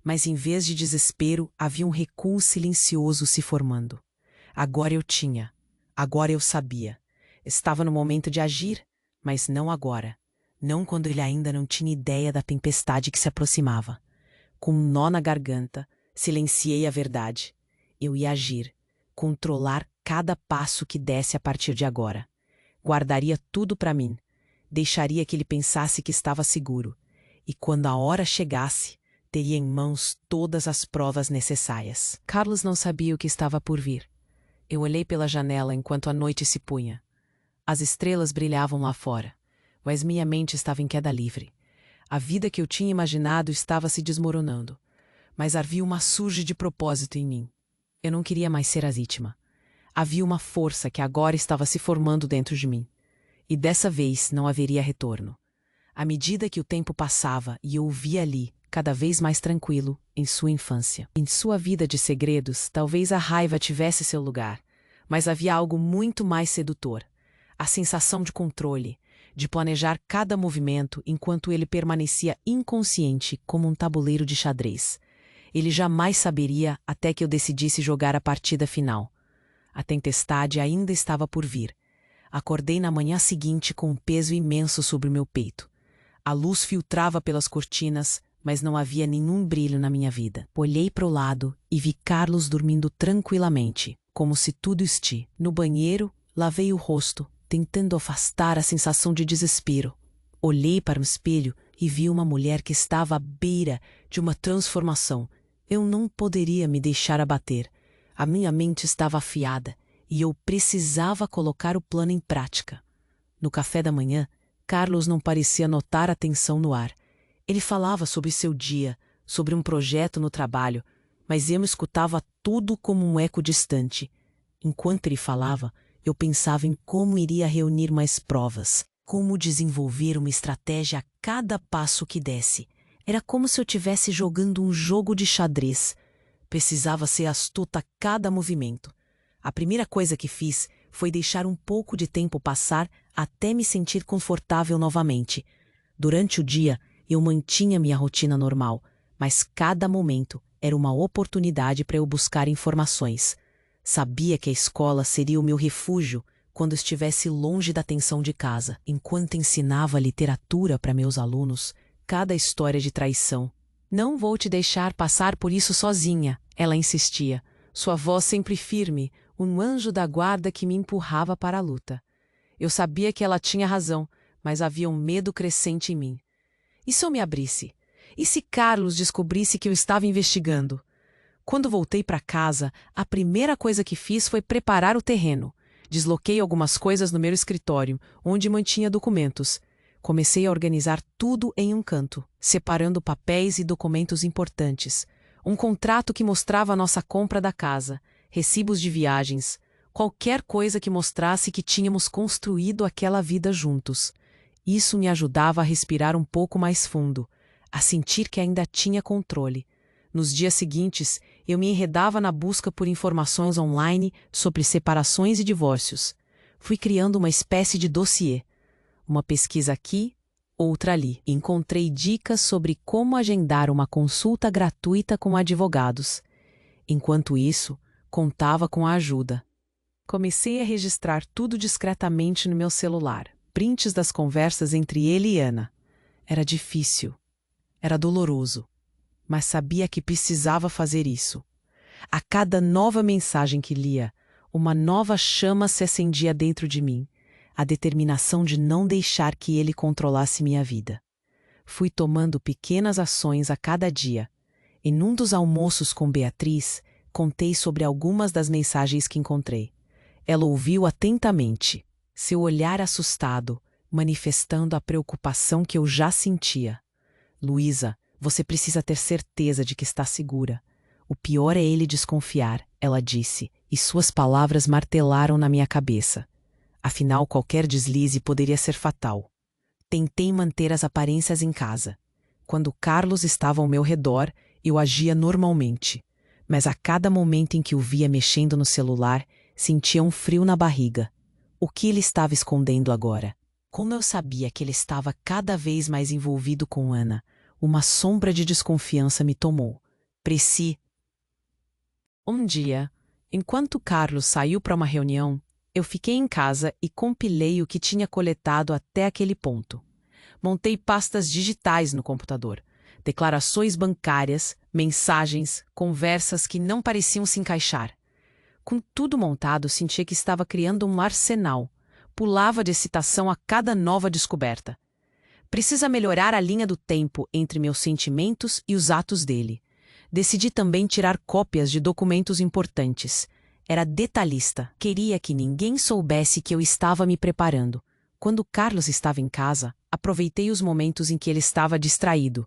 mas em vez de desespero, havia um recuo silencioso se formando. Agora eu sabia. Estava no momento de agir, mas não agora. Não quando ele ainda não tinha ideia da tempestade que se aproximava. Com um nó na garganta, silenciei a verdade. Eu ia agir, controlar cada passo que desse a partir de agora. Guardaria tudo para mim. Deixaria que ele pensasse que estava seguro. E quando a hora chegasse, teria em mãos todas as provas necessárias. Carlos não sabia o que estava por vir. Eu olhei pela janela enquanto a noite se punha. As estrelas brilhavam lá fora. mas minha mente estava em queda livre. A vida que eu tinha imaginado estava se desmoronando, mas havia uma surge de propósito em mim. Eu não queria mais ser a vítima. Havia uma força que agora estava se formando dentro de mim. E dessa vez não haveria retorno. À medida que o tempo passava e eu o via ali, cada vez mais tranquilo, em sua infância. Em sua vida de segredos, talvez a raiva tivesse seu lugar, mas havia algo muito mais sedutor. A sensação de controle, de planejar cada movimento enquanto ele permanecia inconsciente como um tabuleiro de xadrez. Ele jamais saberia até que eu decidisse jogar a partida final. A tempestade ainda estava por vir. Acordei na manhã seguinte com um peso imenso sobre o meu peito. A luz filtrava pelas cortinas, mas não havia nenhum brilho na minha vida. Olhei para o lado e vi Carlos dormindo tranquilamente, como se tudo estivesse. No banheiro, lavei o rosto, tentando afastar a sensação de desespero. Olhei para o espelho e vi uma mulher que estava à beira de uma transformação. Eu não poderia me deixar abater. A minha mente estava afiada e eu precisava colocar o plano em prática. No café da manhã, Carlos não parecia notar a tensão no ar. Ele falava sobre seu dia, sobre um projeto no trabalho, mas eu me escutava tudo como um eco distante. Enquanto ele falava, eu pensava em como iria reunir mais provas, como desenvolver uma estratégia a cada passo que desse. Era como se eu estivesse jogando um jogo de xadrez. Precisava ser astuta a cada movimento. A primeira coisa que fiz foi deixar um pouco de tempo passar até me sentir confortável novamente. Durante o dia, eu mantinha minha rotina normal, mas cada momento era uma oportunidade para eu buscar informações. Sabia que a escola seria o meu refúgio quando estivesse longe da tensão de casa. Enquanto ensinava literatura para meus alunos, cada história de traição. Não vou te deixar passar por isso sozinha, ela insistia. Sua voz sempre firme, um anjo da guarda que me empurrava para a luta. Eu sabia que ela tinha razão, mas havia um medo crescente em mim. E se eu me abrisse? E se Carlos descobrisse que eu estava investigando? Quando voltei para casa, a primeira coisa que fiz foi preparar o terreno. Desloquei algumas coisas no meu escritório, onde mantinha documentos. Comecei a organizar tudo em um canto, separando papéis e documentos importantes. Um contrato que mostrava a nossa compra da casa, recibos de viagens, qualquer coisa que mostrasse que tínhamos construído aquela vida juntos. Isso me ajudava a respirar um pouco mais fundo, a sentir que ainda tinha controle. Nos dias seguintes, eu me enredava na busca por informações online sobre separações e divórcios. Fui criando uma espécie de dossiê. Uma pesquisa aqui, outra ali. Encontrei dicas sobre como agendar uma consulta gratuita com advogados. Enquanto isso, contava com a ajuda. Comecei a registrar tudo discretamente no meu celular. Prints das conversas entre ele e Ana. Era difícil. Era doloroso. Mas sabia que precisava fazer isso. A cada nova mensagem que lia, uma nova chama se acendia dentro de mim. A determinação de não deixar que ele controlasse minha vida. Fui tomando pequenas ações a cada dia. Em um dos almoços com Beatriz, contei sobre algumas das mensagens que encontrei. Ela ouviu atentamente, seu olhar assustado, manifestando a preocupação que eu já sentia. Luísa, você precisa ter certeza de que está segura. O pior é ele desconfiar, ela disse, e suas palavras martelaram na minha cabeça. Afinal, qualquer deslize poderia ser fatal. Tentei manter as aparências em casa. Quando Carlos estava ao meu redor, eu agia normalmente. Mas a cada momento em que o via mexendo no celular, sentia um frio na barriga. O que ele estava escondendo agora? Como eu sabia que ele estava cada vez mais envolvido com Ana, uma sombra de desconfiança me tomou. Um dia, enquanto Carlos saiu para uma reunião, eu fiquei em casa e compilei o que tinha coletado até aquele ponto. Montei pastas digitais no computador, declarações bancárias, mensagens, conversas que não pareciam se encaixar. Com tudo montado, sentia que estava criando um arsenal. Pulava de excitação a cada nova descoberta. Precisa melhorar a linha do tempo entre meus sentimentos e os atos dele. Decidi também tirar cópias de documentos importantes. Era detalhista. Queria que ninguém soubesse que eu estava me preparando. Quando Carlos estava em casa, aproveitei os momentos em que ele estava distraído,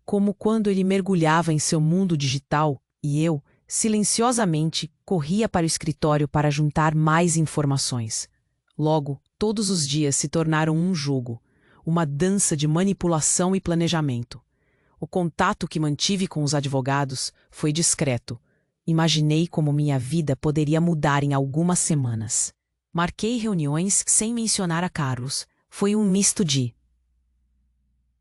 como quando ele mergulhava em seu mundo digital e eu, silenciosamente, corria para o escritório para juntar mais informações. Logo, todos os dias se tornaram um jogo, uma dança de manipulação e planejamento. O contato que mantive com os advogados foi discreto. Imaginei como minha vida poderia mudar em algumas semanas. Marquei reuniões sem mencionar a Carlos. Foi um misto de...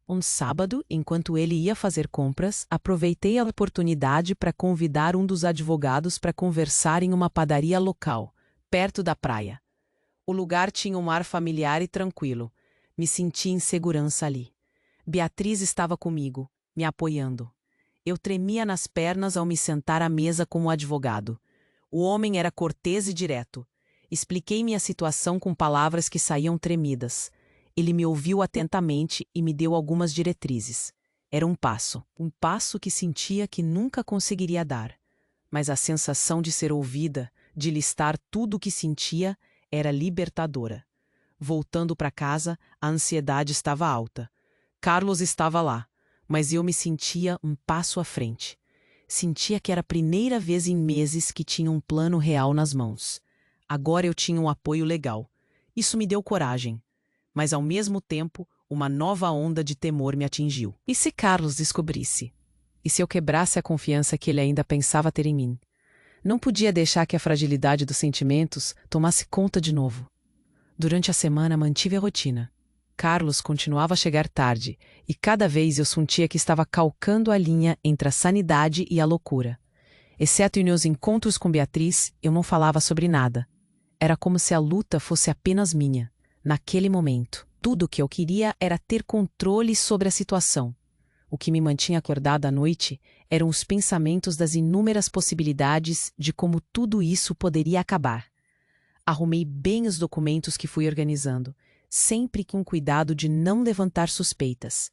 Um sábado, enquanto ele ia fazer compras, aproveitei a oportunidade para convidar um dos advogados para conversar em uma padaria local, perto da praia. O lugar tinha um ar familiar e tranquilo. Me senti em segurança ali. Beatriz estava comigo, me apoiando. Eu tremia nas pernas ao me sentar à mesa com o advogado. O homem era cortês e direto. Expliquei minha situação com palavras que saíam tremidas. Ele me ouviu atentamente e me deu algumas diretrizes. Era um passo que sentia que nunca conseguiria dar. Mas a sensação de ser ouvida, de listar tudo o que sentia, era libertadora. Voltando para casa, a ansiedade estava alta. Carlos estava lá, mas eu me sentia um passo à frente. Sentia que era a primeira vez em meses que tinha um plano real nas mãos. Agora eu tinha um apoio legal. Isso me deu coragem. Mas, ao mesmo tempo, uma nova onda de temor me atingiu. E se Carlos descobrisse? E se eu quebrasse a confiança que ele ainda pensava ter em mim? Não podia deixar que a fragilidade dos sentimentos tomasse conta de novo. Durante a semana mantive a rotina. Carlos continuava a chegar tarde, e cada vez eu sentia que estava calcando a linha entre a sanidade e a loucura. Exceto em meus encontros com Beatriz, eu não falava sobre nada. Era como se a luta fosse apenas minha. Naquele momento, tudo o que eu queria era ter controle sobre a situação. O que me mantinha acordada à noite eram os pensamentos das inúmeras possibilidades de como tudo isso poderia acabar. Arrumei bem os documentos que fui organizando, sempre com cuidado de não levantar suspeitas.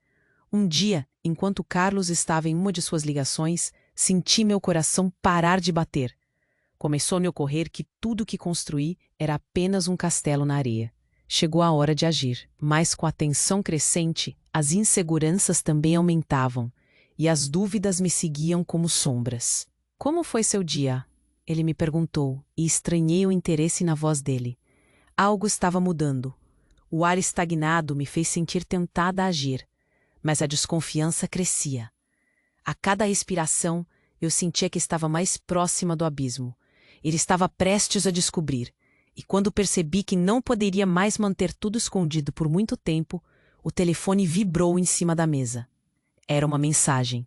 Um dia, enquanto Carlos estava em uma de suas ligações, senti meu coração parar de bater. Começou a me ocorrer que tudo o que construí era apenas um castelo na areia. Chegou a hora de agir, mas com a tensão crescente, as inseguranças também aumentavam, e as dúvidas me seguiam como sombras. Como foi seu dia? Ele me perguntou, e estranhei o interesse na voz dele. Algo estava mudando. O ar estagnado me fez sentir tentada a agir, mas a desconfiança crescia. A cada expiração, eu sentia que estava mais próxima do abismo. Ele estava prestes a descobrir. E quando percebi que não poderia mais manter tudo escondido por muito tempo, o telefone vibrou em cima da mesa. Era uma mensagem.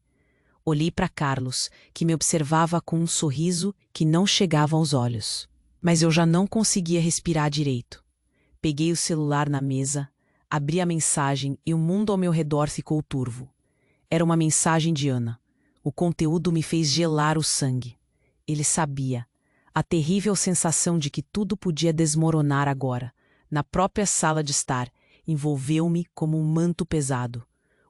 Olhei para Carlos, que me observava com um sorriso que não chegava aos olhos. Mas eu já não conseguia respirar direito. Peguei o celular na mesa, abri a mensagem e o mundo ao meu redor ficou turvo. Era uma mensagem de Ana. O conteúdo me fez gelar o sangue. Ele sabia. A terrível sensação de que tudo podia desmoronar agora, na própria sala de estar, envolveu-me como um manto pesado.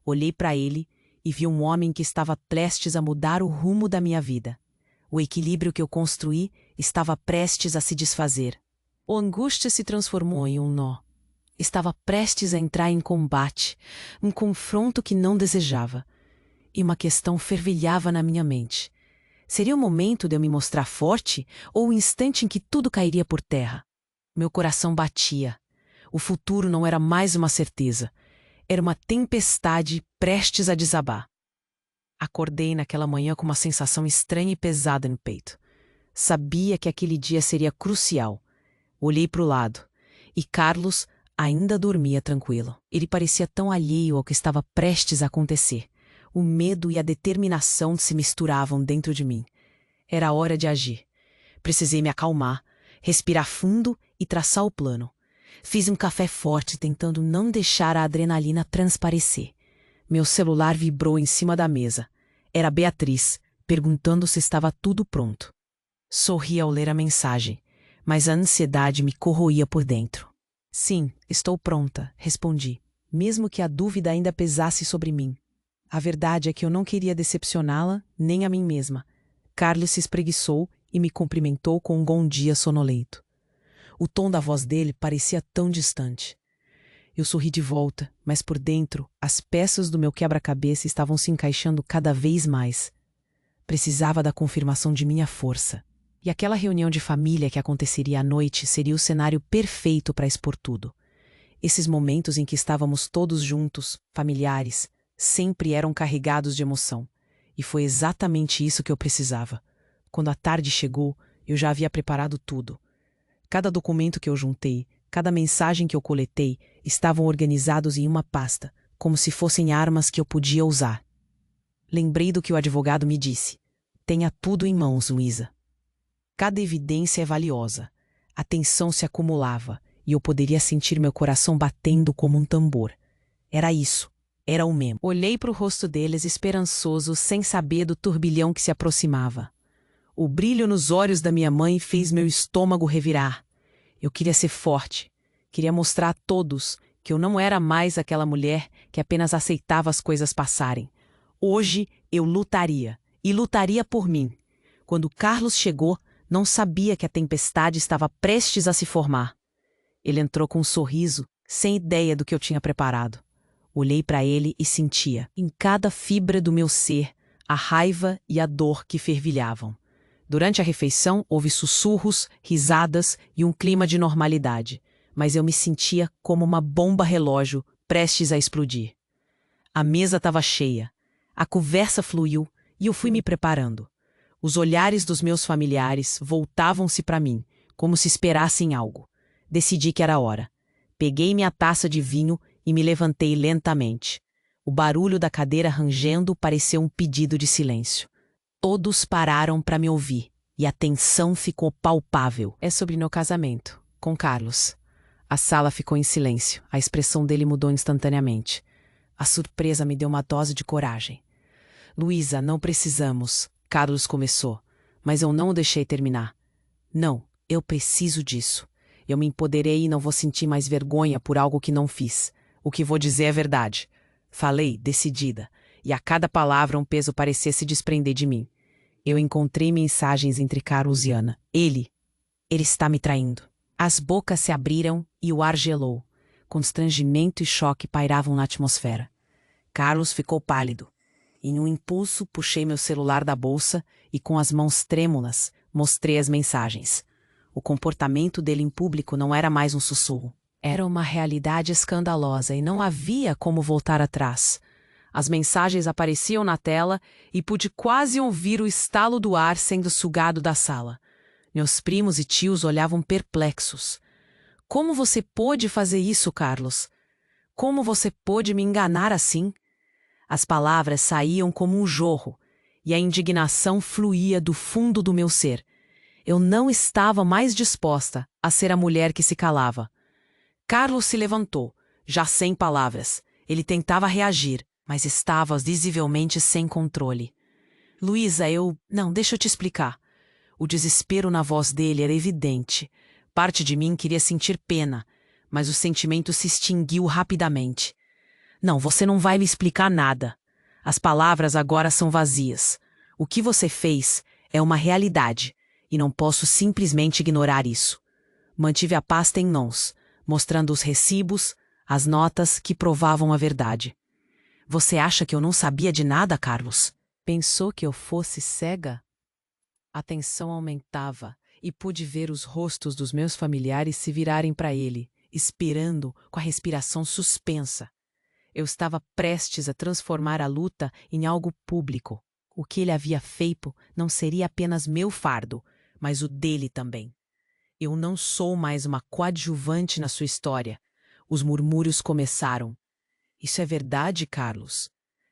Olhei para ele e vi um homem que estava prestes a mudar o rumo da minha vida. O equilíbrio que eu construí estava prestes a se desfazer. A angústia se transformou em um nó. Estava prestes a entrar em combate, um confronto que não desejava. E uma questão fervilhava na minha mente. Seria o momento de eu me mostrar forte ou o instante em que tudo cairia por terra? Meu coração batia. O futuro não era mais uma certeza. Era uma tempestade prestes a desabar. Acordei naquela manhã com uma sensação estranha e pesada no peito. Sabia que aquele dia seria crucial. Olhei para o lado. E Carlos ainda dormia tranquilo. Ele parecia tão alheio ao que estava prestes a acontecer. O medo e a determinação se misturavam dentro de mim. Era hora de agir. Precisei me acalmar, respirar fundo e traçar o plano. Fiz um café forte tentando não deixar a adrenalina transparecer. Meu celular vibrou em cima da mesa. Era Beatriz, perguntando se estava tudo pronto. Sorri ao ler a mensagem, mas a ansiedade me corroía por dentro. Sim, estou pronta, respondi, mesmo que a dúvida ainda pesasse sobre mim. A verdade é que eu não queria decepcioná-la, nem a mim mesma. Carlos se espreguiçou e me cumprimentou com um bom dia sonolento. O tom da voz dele parecia tão distante. Eu sorri de volta, mas por dentro, as peças do meu quebra-cabeça estavam se encaixando cada vez mais. Precisava da confirmação de minha força. E aquela reunião de família que aconteceria à noite seria o cenário perfeito para expor tudo. Esses momentos em que estávamos todos juntos, familiares, sempre eram carregados de emoção. E foi exatamente isso que eu precisava. Quando a tarde chegou, eu já havia preparado tudo. Cada documento que eu juntei, cada mensagem que eu coletei, estavam organizados em uma pasta, como se fossem armas que eu podia usar. Lembrei do que o advogado me disse. Tenha tudo em mãos, Luísa. Cada evidência é valiosa. A tensão se acumulava e eu poderia sentir meu coração batendo como um tambor. Era isso. Era o mesmo. Olhei para o rosto deles esperançoso, sem saber do turbilhão que se aproximava. O brilho nos olhos da minha mãe fez meu estômago revirar. Eu queria ser forte. Queria mostrar a todos que eu não era mais aquela mulher que apenas aceitava as coisas passarem. Hoje eu lutaria. E lutaria por mim. Quando Carlos chegou, não sabia que a tempestade estava prestes a se formar. Ele entrou com um sorriso, sem ideia do que eu tinha preparado. Olhei para ele e sentia, em cada fibra do meu ser, a raiva e a dor que fervilhavam. Durante a refeição, houve sussurros, risadas e um clima de normalidade, mas eu me sentia como uma bomba relógio prestes a explodir. A mesa estava cheia. A conversa fluiu e eu fui me preparando. Os olhares dos meus familiares voltavam-se para mim, como se esperassem algo. Decidi que era hora. Peguei minha taça de vinho e me levantei lentamente. O barulho da cadeira rangendo pareceu um pedido de silêncio. Todos pararam para me ouvir, e a tensão ficou palpável. É sobre meu casamento, com Carlos. A sala ficou em silêncio, a expressão dele mudou instantaneamente. A surpresa me deu uma dose de coragem. Luísa, não precisamos, Carlos começou, mas eu não o deixei terminar. Não, eu preciso disso. Eu me empoderei e não vou sentir mais vergonha por algo que não fiz. O que vou dizer é verdade. Falei, decidida, e a cada palavra um peso parecia se desprender de mim. Eu encontrei mensagens entre Carlos e Ana. Ele está me traindo. As bocas se abriram e o ar gelou. Constrangimento e choque pairavam na atmosfera. Carlos ficou pálido. Em um impulso, puxei meu celular da bolsa e, com as mãos trêmulas, mostrei as mensagens. O comportamento dele em público não era mais um sussurro. Era uma realidade escandalosa e não havia como voltar atrás. As mensagens apareciam na tela e pude quase ouvir o estalo do ar sendo sugado da sala. Meus primos e tios olhavam perplexos. Como você pôde fazer isso, Carlos? Como você pôde me enganar assim? As palavras saíam como um jorro e a indignação fluía do fundo do meu ser. Eu não estava mais disposta a ser a mulher que se calava. Carlos se levantou, já sem palavras. Ele tentava reagir, mas estava visivelmente sem controle. Luísa, Não, deixa eu te explicar. O desespero na voz dele era evidente. Parte de mim queria sentir pena, mas o sentimento se extinguiu rapidamente. Não, você não vai me explicar nada. As palavras agora são vazias. O que você fez é uma realidade, e não posso simplesmente ignorar isso. Mantive a pasta em mãos, mostrando os recibos, as notas que provavam a verdade. Você acha que eu não sabia de nada, Carlos? Pensou que eu fosse cega? A tensão aumentava e pude ver os rostos dos meus familiares se virarem para ele, esperando com a respiração suspensa. Eu estava prestes a transformar a luta em algo público. O que ele havia feito não seria apenas meu fardo, mas o dele também. Eu não sou mais uma coadjuvante na sua história. Os murmúrios começaram. Isso é verdade, Carlos?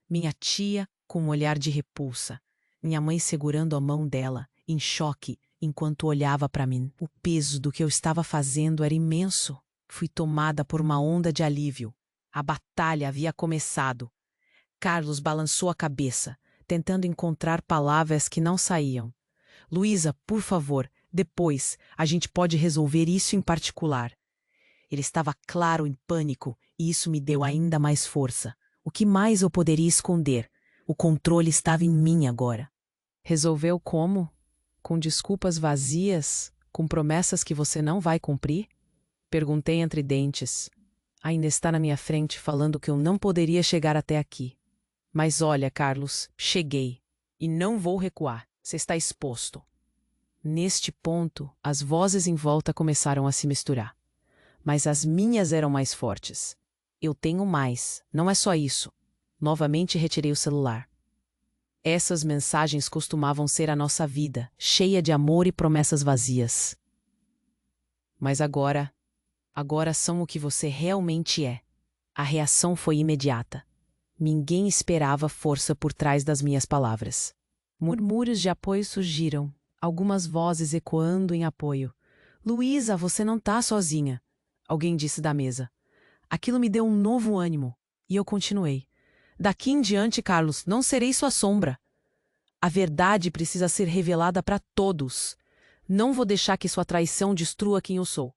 Minha tia, com um olhar de repulsa. Minha mãe segurando a mão dela, em choque, enquanto olhava para mim. O peso do que eu estava fazendo era imenso. Fui tomada por uma onda de alívio. A batalha havia começado. Carlos balançou a cabeça, tentando encontrar palavras que não saíam. Luísa, por favor, depois a gente pode resolver isso em particular. Ele estava claro em pânico e isso me deu ainda mais força. O que mais eu poderia esconder? O controle estava em mim agora. Resolveu como? Com desculpas vazias? Com promessas que você não vai cumprir? Perguntei entre dentes. ainda está na minha frente falando que eu não poderia chegar até aqui. Mas olha, Carlos, cheguei. E não vou recuar. Você está exposto. Neste ponto, as vozes em volta começaram a se misturar. Mas as minhas eram mais fortes. Eu tenho mais, não é só isso. Novamente retirei o celular. Essas mensagens costumavam ser a nossa vida, cheia de amor e promessas vazias. Mas agora são o que você realmente é. A reação foi imediata. Ninguém esperava força por trás das minhas palavras. Murmúrios de apoio surgiram, algumas vozes ecoando em apoio. Luísa, você não tá sozinha, alguém disse da mesa. Aquilo me deu um novo ânimo, e eu continuei. Daqui em diante, Carlos, não serei sua sombra. A verdade precisa ser revelada para todos. Não vou deixar que sua traição destrua quem eu sou.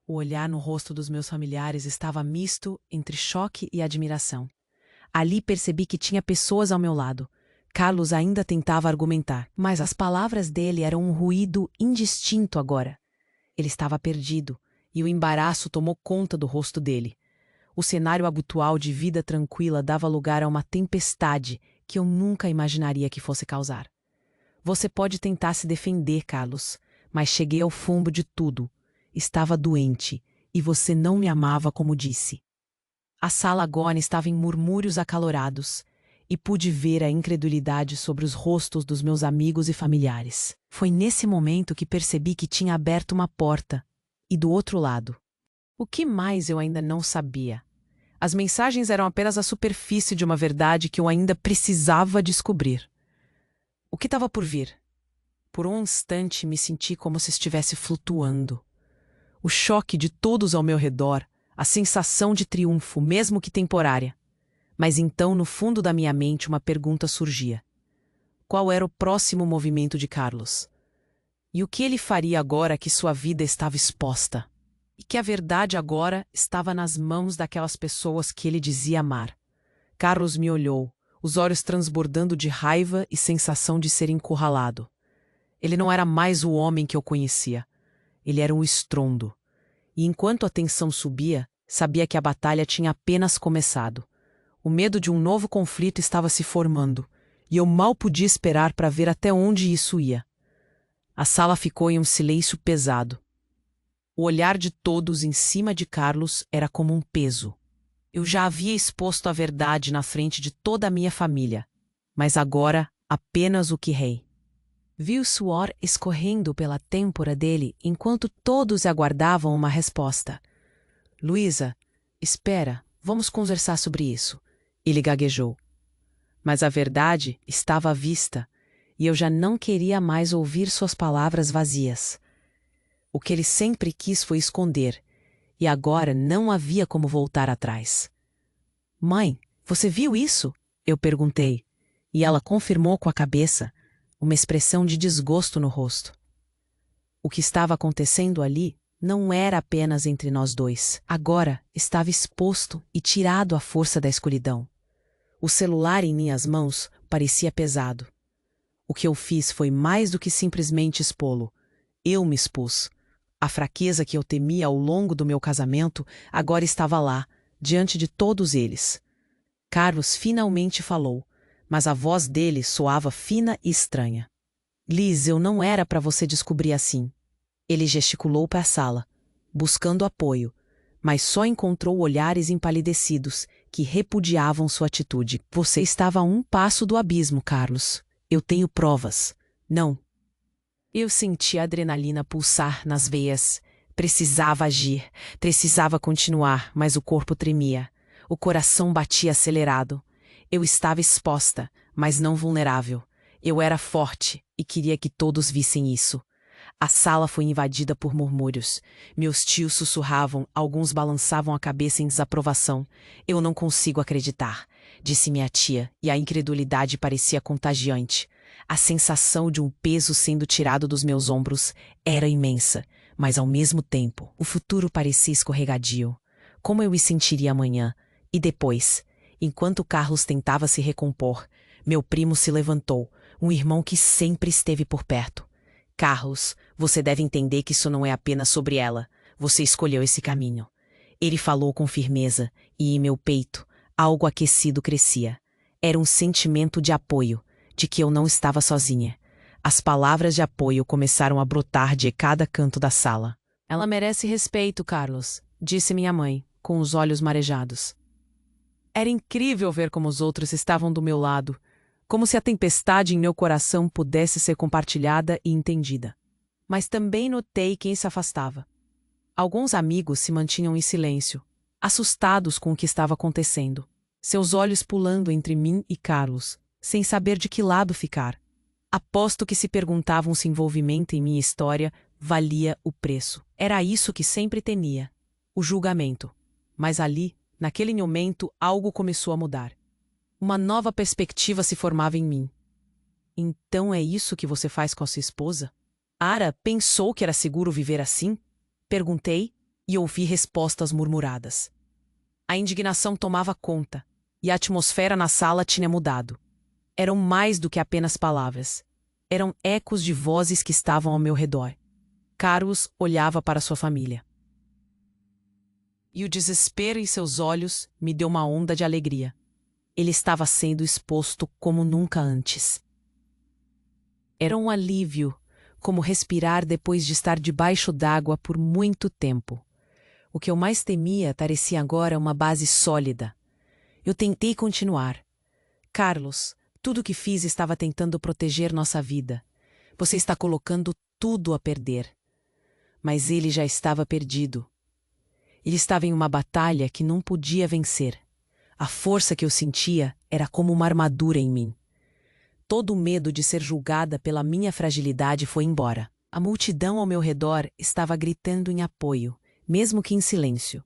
O olhar no rosto dos meus familiares estava misto entre choque e admiração. Ali percebi que tinha pessoas ao meu lado. Carlos ainda tentava argumentar, mas as palavras dele eram um ruído indistinto agora. Ele estava perdido, e o embaraço tomou conta do rosto dele. O cenário habitual de vida tranquila dava lugar a uma tempestade que eu nunca imaginaria que fosse causar. Você pode tentar se defender, Carlos, mas cheguei ao fundo de tudo. Estava doente, e você não me amava como disse. A sala agora estava em murmúrios acalorados, e pude ver a incredulidade sobre os rostos dos meus amigos e familiares. Foi nesse momento que percebi que tinha aberto uma porta, e do outro lado. O que mais eu ainda não sabia? As mensagens eram apenas a superfície de uma verdade que eu ainda precisava descobrir. O que estava por vir? Por um instante me senti como se estivesse flutuando. O choque de todos ao meu redor, a sensação de triunfo, mesmo que temporária. Mas então, no fundo da minha mente, uma pergunta surgia. Qual era o próximo movimento de Carlos? E o que ele faria agora que sua vida estava exposta? E que a verdade agora estava nas mãos daquelas pessoas que ele dizia amar. Carlos me olhou, os olhos transbordando de raiva e sensação de ser encurralado. Ele não era mais o homem que eu conhecia. Ele era um estrondo. E enquanto a tensão subia, sabia que a batalha tinha apenas começado. O medo de um novo conflito estava se formando, e eu mal podia esperar para ver até onde isso ia. A sala ficou em um silêncio pesado. O olhar de todos em cima de Carlos era como um peso. Eu já havia exposto a verdade na frente de toda a minha família, mas agora apenas o que rei. Vi o suor escorrendo pela têmpora dele enquanto todos aguardavam uma resposta. Luísa, espera, vamos conversar sobre isso. Ele gaguejou. Mas a verdade estava à vista, e eu já não queria mais ouvir suas palavras vazias. O que ele sempre quis foi esconder, e agora não havia como voltar atrás. Mãe, você viu isso? Eu perguntei, e ela confirmou com a cabeça, uma expressão de desgosto no rosto. O que estava acontecendo ali não era apenas entre nós dois. Agora estava exposto e tirado à força da escuridão. O celular em minhas mãos parecia pesado. O que eu fiz foi mais do que simplesmente expô-lo. Eu me expus. A fraqueza que eu temia ao longo do meu casamento agora estava lá, diante de todos eles. Carlos finalmente falou, mas a voz dele soava fina e estranha. Liz, eu não era para você descobrir assim. Ele gesticulou para a sala, buscando apoio, mas só encontrou olhares empalidecidos que repudiavam sua atitude. Você estava a um passo do abismo, Carlos. Eu tenho provas. Não. Eu senti a adrenalina pulsar nas veias. Precisava agir, precisava continuar, mas o corpo tremia. O coração batia acelerado. Eu estava exposta, mas não vulnerável. Eu era forte e queria que todos vissem isso. A sala foi invadida por murmúrios. Meus tios sussurravam, alguns balançavam a cabeça em desaprovação. Eu não consigo acreditar, disse minha tia, e a incredulidade parecia contagiante. A sensação de um peso sendo tirado dos meus ombros era imensa, mas ao mesmo tempo, o futuro parecia escorregadio. Como eu me sentiria amanhã? E depois? Enquanto Carlos tentava se recompor, meu primo se levantou, um irmão que sempre esteve por perto. Carlos, você deve entender que isso não é apenas sobre ela. Você escolheu esse caminho. Ele falou com firmeza, e em meu peito, algo aquecido crescia. Era um sentimento de apoio, de que eu não estava sozinha. As palavras de apoio começaram a brotar de cada canto da sala. Ela merece respeito, Carlos, disse minha mãe, com os olhos marejados. Era incrível ver como os outros estavam do meu lado, como se a tempestade em meu coração pudesse ser compartilhada e entendida. Mas também notei quem se afastava. Alguns amigos se mantinham em silêncio, assustados com o que estava acontecendo, seus olhos pulando entre mim e Carlos, sem saber de que lado ficar. Aposto que se perguntavam se envolvimento em minha história valia o preço. Era isso que sempre temia, o julgamento. Mas ali, naquele momento, algo começou a mudar. Uma nova perspectiva se formava em mim. Então é isso que você faz com a sua esposa? Ara pensou que era seguro viver assim? Perguntei e ouvi respostas murmuradas. A indignação tomava conta, e a atmosfera na sala tinha mudado. Eram mais do que apenas palavras. Eram ecos de vozes que estavam ao meu redor. Carlos olhava para sua família. E o desespero em seus olhos me deu uma onda de alegria. Ele estava sendo exposto como nunca antes. Era um alívio, como respirar depois de estar debaixo d'água por muito tempo. O que eu mais temia parecia agora uma base sólida. Eu tentei continuar. Carlos, tudo o que fiz estava tentando proteger nossa vida. Você está colocando tudo a perder. Mas ele já estava perdido. Ele estava em uma batalha que não podia vencer. A força que eu sentia era como uma armadura em mim. Todo o medo de ser julgada pela minha fragilidade foi embora. A multidão ao meu redor estava gritando em apoio, mesmo que em silêncio.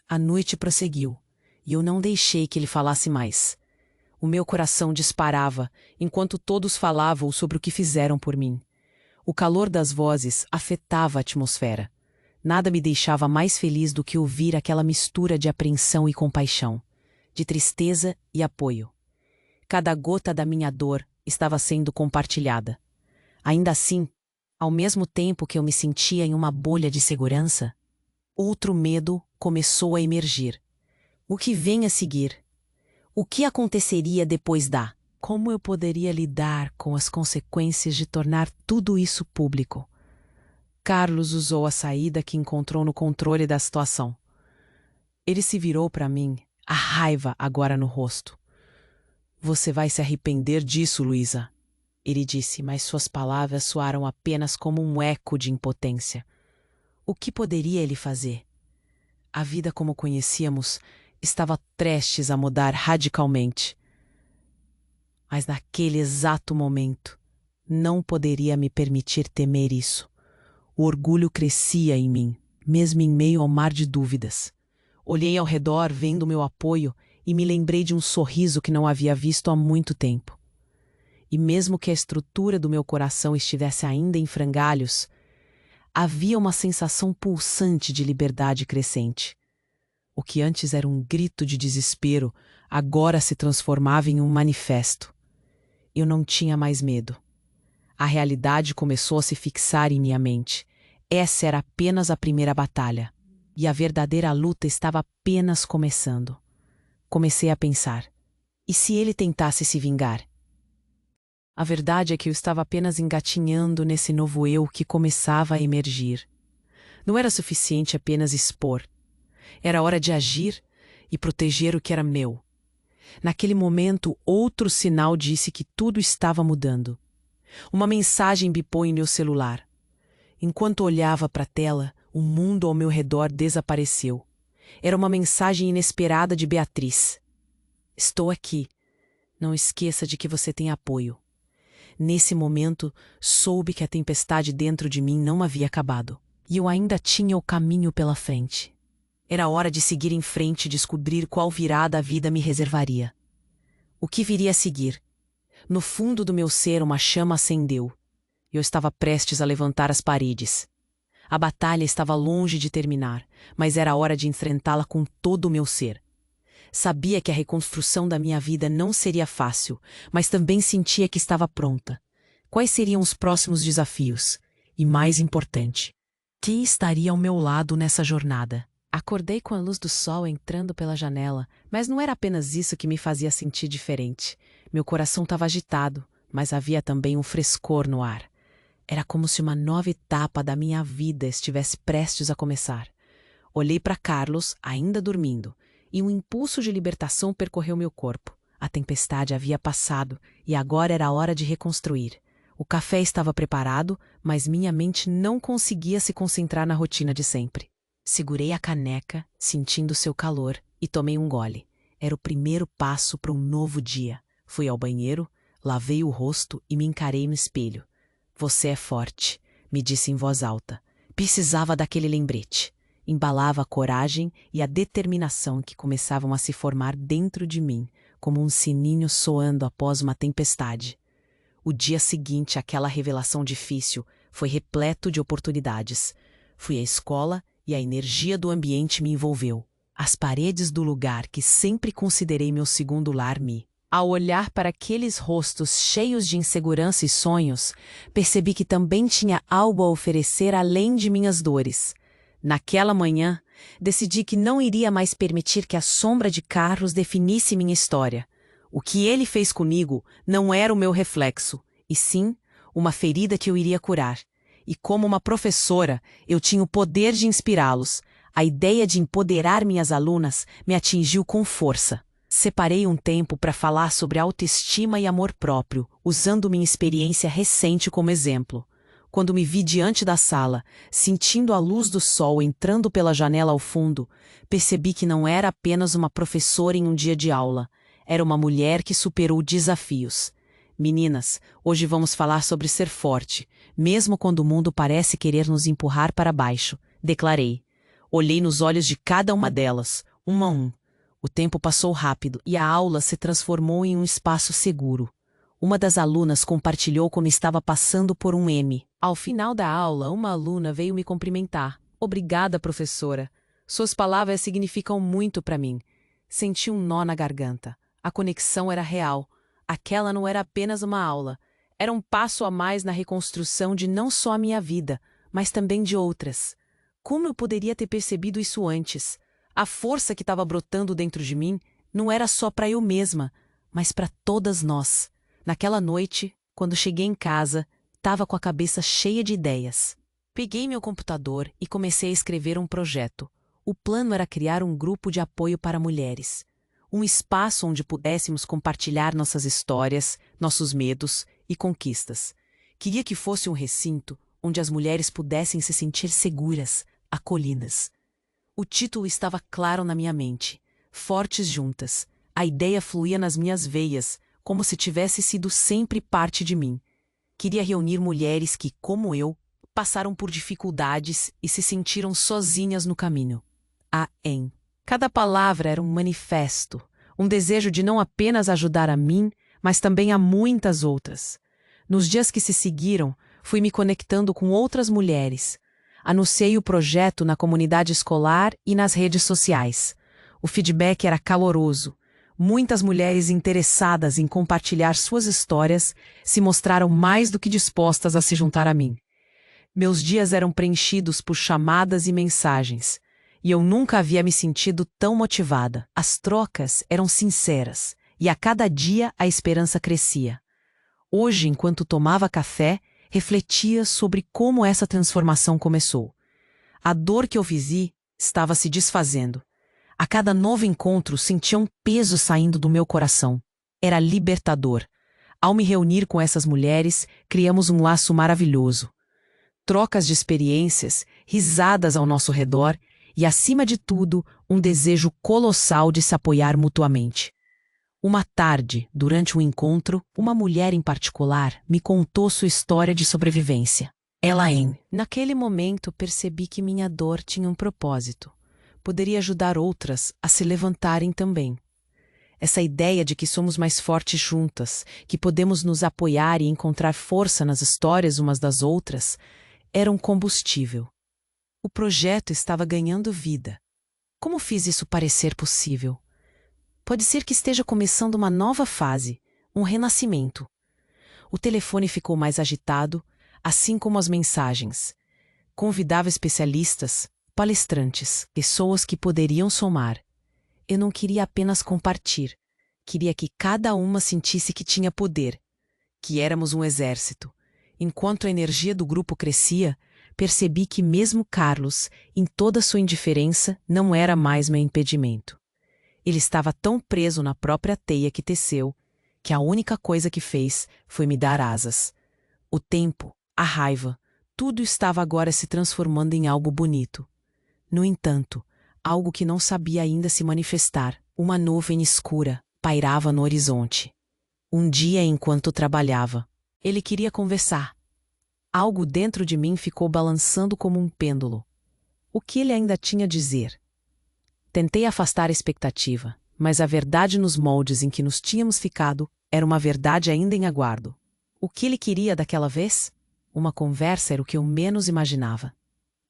A noite prosseguiu, e eu não deixei que ele falasse mais. O meu coração disparava, enquanto todos falavam sobre o que fizeram por mim. O calor das vozes afetava a atmosfera. Nada me deixava mais feliz do que ouvir aquela mistura de apreensão e compaixão, de tristeza e apoio. Cada gota da minha dor estava sendo compartilhada. Ainda assim, ao mesmo tempo que eu me sentia em uma bolha de segurança, outro medo começou a emergir. O que vem a seguir? O que aconteceria depois da? Como eu poderia lidar com as consequências de tornar tudo isso público? Carlos usou a saída que encontrou no controle da situação. Ele se virou para mim, a raiva agora no rosto. Você vai se arrepender disso, Luísa, ele disse, mas suas palavras soaram apenas como um eco de impotência. O que poderia ele fazer? A vida como conhecíamos estava prestes a mudar radicalmente. Mas naquele exato momento, não poderia me permitir temer isso. O orgulho crescia em mim, mesmo em meio ao mar de dúvidas. Olhei ao redor, vendo meu apoio, e me lembrei de um sorriso que não havia visto há muito tempo. E mesmo que a estrutura do meu coração estivesse ainda em frangalhos, havia uma sensação pulsante de liberdade crescente. O que antes era um grito de desespero, agora se transformava em um manifesto. Eu não tinha mais medo. A realidade começou a se fixar em minha mente. Essa era apenas a primeira batalha, e a verdadeira luta estava apenas começando. Comecei a pensar, e se ele tentasse se vingar? A verdade é que eu estava apenas engatinhando nesse novo eu que começava a emergir. Não era suficiente apenas expor. Era hora de agir e proteger o que era meu. Naquele momento, outro sinal disse que tudo estava mudando. Uma mensagem bipou em meu celular. Enquanto olhava para a tela, o mundo ao meu redor desapareceu. Era uma mensagem inesperada de Beatriz. Estou aqui. Não esqueça de que você tem apoio. Nesse momento, soube que a tempestade dentro de mim não havia acabado. E eu ainda tinha o caminho pela frente. Era hora de seguir em frente e descobrir qual virada a vida me reservaria. O que viria a seguir? No fundo do meu ser uma chama acendeu. Eu estava prestes a levantar as paredes. A batalha estava longe de terminar, mas era hora de enfrentá-la com todo o meu ser. Sabia que a reconstrução da minha vida não seria fácil, mas também sentia que estava pronta. Quais seriam os próximos desafios? E mais importante, quem estaria ao meu lado nessa jornada? Acordei com a luz do sol entrando pela janela, mas não era apenas isso que me fazia sentir diferente. Meu coração estava agitado, mas havia também um frescor no ar. Era como se uma nova etapa da minha vida estivesse prestes a começar. Olhei para Carlos, ainda dormindo, e um impulso de libertação percorreu meu corpo. A tempestade havia passado e agora era a hora de reconstruir. O café estava preparado, mas minha mente não conseguia se concentrar na rotina de sempre. Segurei a caneca, sentindo seu calor, e tomei um gole. Era o primeiro passo para um novo dia. Fui ao banheiro, lavei o rosto e me encarei no espelho. Você é forte, me disse em voz alta. Precisava daquele lembrete. Embalava a coragem e a determinação que começavam a se formar dentro de mim, como um sininho soando após uma tempestade. O dia seguinte àquela revelação difícil foi repleto de oportunidades. Fui à escola e a energia do ambiente me envolveu. As paredes do lugar que sempre considerei meu segundo lar Ao olhar para aqueles rostos cheios de insegurança e sonhos, percebi que também tinha algo a oferecer além de minhas dores. Naquela manhã, decidi que não iria mais permitir que a sombra de Carlos definisse minha história. O que ele fez comigo não era o meu reflexo, e sim uma ferida que eu iria curar. E como uma professora, eu tinha o poder de inspirá-los. A ideia de empoderar minhas alunas me atingiu com força. Separei um tempo para falar sobre autoestima e amor próprio, usando minha experiência recente como exemplo. Quando me vi diante da sala, sentindo a luz do sol entrando pela janela ao fundo, percebi que não era apenas uma professora em um dia de aula. Era uma mulher que superou desafios. Meninas, hoje vamos falar sobre ser forte, mesmo quando o mundo parece querer nos empurrar para baixo, declarei. Olhei nos olhos de cada uma delas, um a um. O tempo passou rápido e a aula se transformou em um espaço seguro. Uma das alunas compartilhou como estava passando por um M. Ao final da aula, uma aluna veio me cumprimentar. Obrigada, professora. Suas palavras significam muito para mim. Senti um nó na garganta. A conexão era real. Aquela não era apenas uma aula. Era um passo a mais na reconstrução de não só a minha vida, mas também de outras. Como eu poderia ter percebido isso antes? A força que estava brotando dentro de mim não era só para eu mesma, mas para todas nós. Naquela noite, quando cheguei em casa, estava com a cabeça cheia de ideias. Peguei meu computador e comecei a escrever um projeto. O plano era criar um grupo de apoio para mulheres. Um espaço onde pudéssemos compartilhar nossas histórias, nossos medos e conquistas. Queria que fosse um recinto onde as mulheres pudessem se sentir seguras, acolhidas. O título estava claro na minha mente. Fortes juntas. A ideia fluía nas minhas veias, como se tivesse sido sempre parte de mim. Queria reunir mulheres que, como eu, passaram por dificuldades e se sentiram sozinhas no caminho. Cada palavra era um manifesto, um desejo de não apenas ajudar a mim, mas também a muitas outras. Nos dias que se seguiram, fui me conectando com outras mulheres. Anunciei o projeto na comunidade escolar e nas redes sociais. O feedback era caloroso. Muitas mulheres interessadas em compartilhar suas histórias se mostraram mais do que dispostas a se juntar a mim. Meus dias eram preenchidos por chamadas e mensagens. E eu nunca havia me sentido tão motivada. As trocas eram sinceras, e a cada dia a esperança crescia. Hoje, enquanto tomava café, refletia sobre como essa transformação começou. A dor que eu vivi estava se desfazendo. A cada novo encontro sentia um peso saindo do meu coração. Era libertador. Ao me reunir com essas mulheres, criamos um laço maravilhoso. Trocas de experiências, risadas ao nosso redor, e, acima de tudo, um desejo colossal de se apoiar mutuamente. Uma tarde, durante um encontro, uma mulher em particular me contou sua história de sobrevivência. Naquele momento, percebi que minha dor tinha um propósito. Poderia ajudar outras a se levantarem também. Essa ideia de que somos mais fortes juntas, que podemos nos apoiar e encontrar força nas histórias umas das outras, era um combustível. O projeto estava ganhando vida. Como fiz isso parecer possível? Pode ser que esteja começando uma nova fase, um renascimento. O telefone ficou mais agitado, assim como as mensagens. Convidava especialistas, palestrantes, pessoas que poderiam somar. Eu não queria apenas compartilhar. Queria que cada uma sentisse que tinha poder, que éramos um exército. Enquanto a energia do grupo crescia, percebi que mesmo Carlos, em toda sua indiferença, não era mais meu impedimento. Ele estava tão preso na própria teia que teceu, que a única coisa que fez foi me dar asas. O tempo, a raiva, tudo estava agora se transformando em algo bonito. No entanto, algo que não sabia ainda se manifestar, uma nuvem escura, pairava no horizonte. Um dia, enquanto trabalhava, ele queria conversar. Algo dentro de mim ficou balançando como um pêndulo. O que ele ainda tinha a dizer? Tentei afastar a expectativa, mas a verdade nos moldes em que nos tínhamos ficado era uma verdade ainda em aguardo. O que ele queria daquela vez? Uma conversa era o que eu menos imaginava.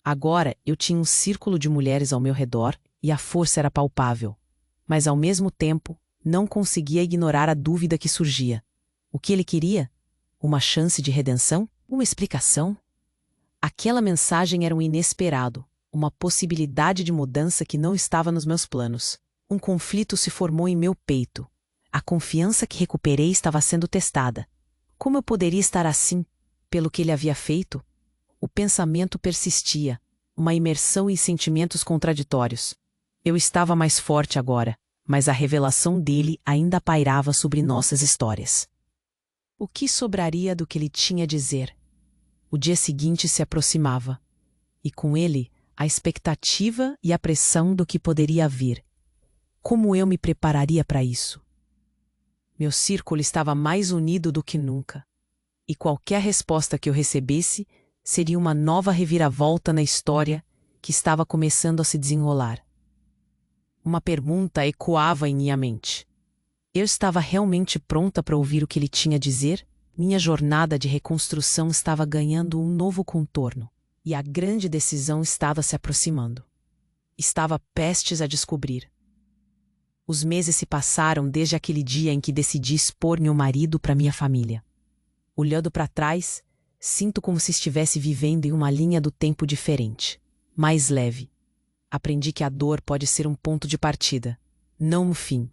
Agora eu tinha um círculo de mulheres ao meu redor e a força era palpável. Mas ao mesmo tempo, não conseguia ignorar a dúvida que surgia. O que ele queria? Uma chance de redenção? Uma explicação? Aquela mensagem era um inesperado, uma possibilidade de mudança que não estava nos meus planos. Um conflito se formou em meu peito. A confiança que recuperei estava sendo testada. Como eu poderia estar assim, pelo que ele havia feito? O pensamento persistia, uma imersão em sentimentos contraditórios. Eu estava mais forte agora, mas a revelação dele ainda pairava sobre nossas histórias. O que sobraria do que ele tinha a dizer? O dia seguinte se aproximava, e com ele a expectativa e a pressão do que poderia vir. Como eu me prepararia para isso? Meu círculo estava mais unido do que nunca, e qualquer resposta que eu recebesse seria uma nova reviravolta na história que estava começando a se desenrolar. Uma pergunta ecoava em minha mente. Eu estava realmente pronta para ouvir o que ele tinha a dizer? Minha jornada de reconstrução estava ganhando um novo contorno, e a grande decisão estava se aproximando. Estava prestes a descobrir. Os meses se passaram desde aquele dia em que decidi expor meu marido para minha família. Olhando para trás, sinto como se estivesse vivendo em uma linha do tempo diferente, mais leve. Aprendi que a dor pode ser um ponto de partida, não um fim.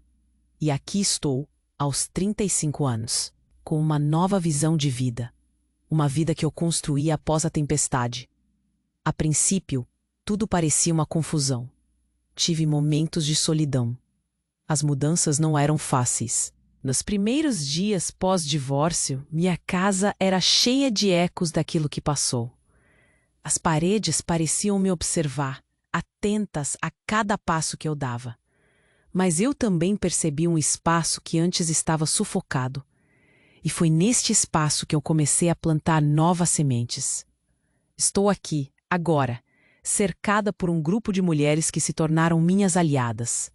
E aqui estou, aos 35 anos, com uma nova visão de vida. Uma vida que eu construí após a tempestade. A princípio, tudo parecia uma confusão. Tive momentos de solidão. As mudanças não eram fáceis. Nos primeiros dias pós-divórcio, minha casa era cheia de ecos daquilo que passou. As paredes pareciam me observar, atentas a cada passo que eu dava. Mas eu também percebi um espaço que antes estava sufocado. E foi neste espaço que eu comecei a plantar novas sementes. Estou aqui, agora, cercada por um grupo de mulheres que se tornaram minhas aliadas.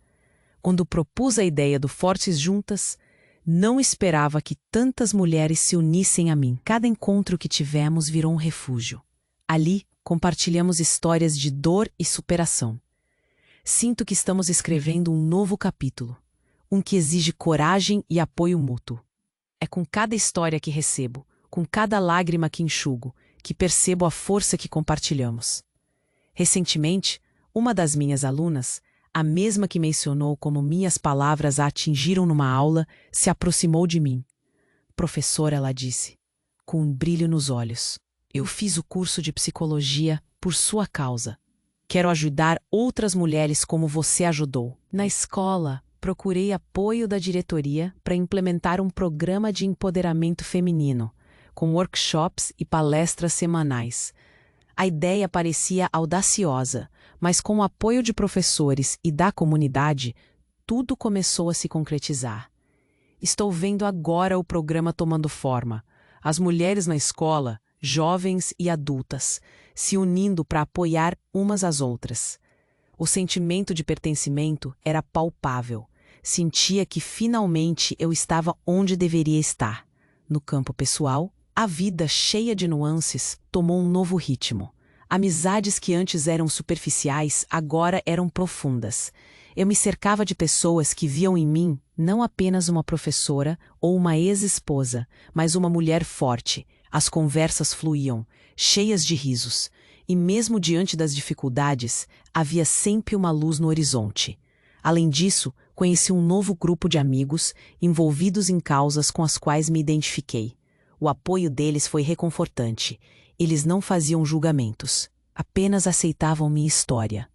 Quando propus a ideia do Fortes Juntas, não esperava que tantas mulheres se unissem a mim. Cada encontro que tivemos virou um refúgio. Ali, compartilhamos histórias de dor e superação. Sinto que estamos escrevendo um novo capítulo, um que exige coragem e apoio mútuo. É com cada história que recebo, com cada lágrima que enxugo, que percebo a força que compartilhamos. Recentemente, uma das minhas alunas, a mesma que mencionou como minhas palavras a atingiram numa aula, se aproximou de mim. Professora, ela disse, com um brilho nos olhos, eu fiz o curso de psicologia por sua causa. Quero ajudar outras mulheres como você ajudou. Na escola, procurei apoio da diretoria para implementar um programa de empoderamento feminino, com workshops e palestras semanais. A ideia parecia audaciosa, mas com o apoio de professores e da comunidade, tudo começou a se concretizar. Estou vendo agora o programa tomando forma. As mulheres na escola, jovens e adultas, se unindo para apoiar umas às outras. O sentimento de pertencimento era palpável. Sentia que finalmente eu estava onde deveria estar. No campo pessoal, a vida cheia de nuances tomou um novo ritmo. Amizades que antes eram superficiais agora eram profundas. Eu me cercava de pessoas que viam em mim não apenas uma professora ou uma ex-esposa, mas uma mulher forte. As conversas fluíam, cheias de risos, e mesmo diante das dificuldades, havia sempre uma luz no horizonte. Além disso, conheci um novo grupo de amigos envolvidos em causas com as quais me identifiquei. O apoio deles foi reconfortante. Eles não faziam julgamentos, apenas aceitavam minha história.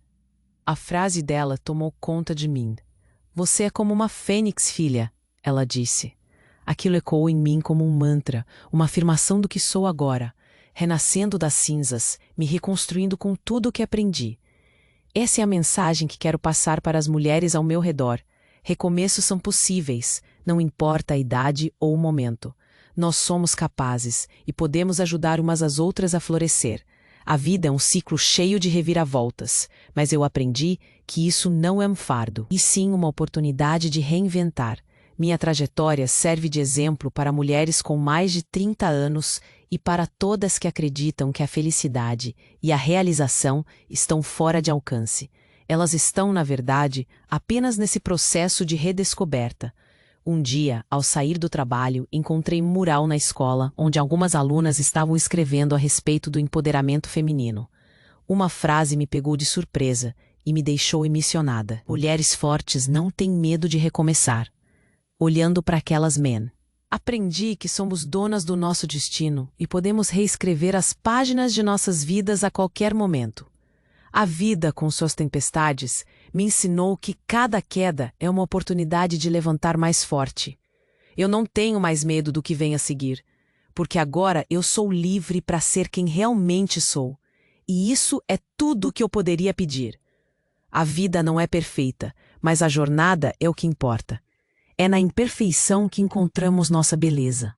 A frase dela tomou conta de mim. "Você é como uma fênix, filha", ela disse. Aquilo ecoou em mim como um mantra, uma afirmação do que sou agora, renascendo das cinzas, me reconstruindo com tudo o que aprendi. Essa é a mensagem que quero passar para as mulheres ao meu redor. Recomeços são possíveis, não importa a idade ou o momento. Nós somos capazes e podemos ajudar umas às outras a florescer. A vida é um ciclo cheio de reviravoltas, mas eu aprendi que isso não é um fardo, e sim uma oportunidade de reinventar. Minha trajetória serve de exemplo para mulheres com mais de 30 anos e para todas que acreditam que a felicidade e a realização estão fora de alcance. Elas estão, na verdade, apenas nesse processo de redescoberta. Um dia, ao sair do trabalho, encontrei um mural na escola onde algumas alunas estavam escrevendo a respeito do empoderamento feminino. Uma frase me pegou de surpresa e me deixou emocionada. Mulheres fortes não têm medo de recomeçar. Olhando para aquelas aprendi que somos donas do nosso destino e podemos reescrever as páginas de nossas vidas a qualquer momento. A vida, com suas tempestades, me ensinou que cada queda é uma oportunidade de levantar mais forte. Eu não tenho mais medo do que vem a seguir, porque agora eu sou livre para ser quem realmente sou. E isso é tudo o que eu poderia pedir. A vida não é perfeita, mas a jornada é o que importa. É na imperfeição que encontramos nossa beleza.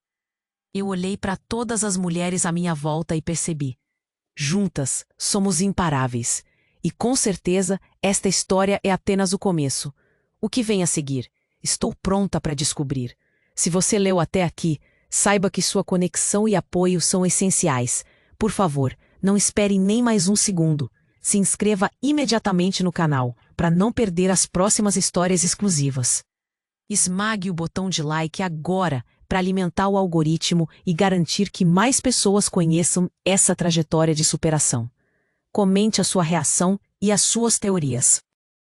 Eu olhei para todas as mulheres à minha volta e percebi: juntas, somos imparáveis. E com certeza, esta história é apenas o começo. O que vem a seguir? Estou pronta para descobrir. Se você leu até aqui, saiba que sua conexão e apoio são essenciais. Por favor, não espere nem mais um segundo. Se inscreva imediatamente no canal, para não perder as próximas histórias exclusivas. Esmague o botão de like agora para alimentar o algoritmo e garantir que mais pessoas conheçam essa trajetória de superação. Comente a sua reação e as suas teorias.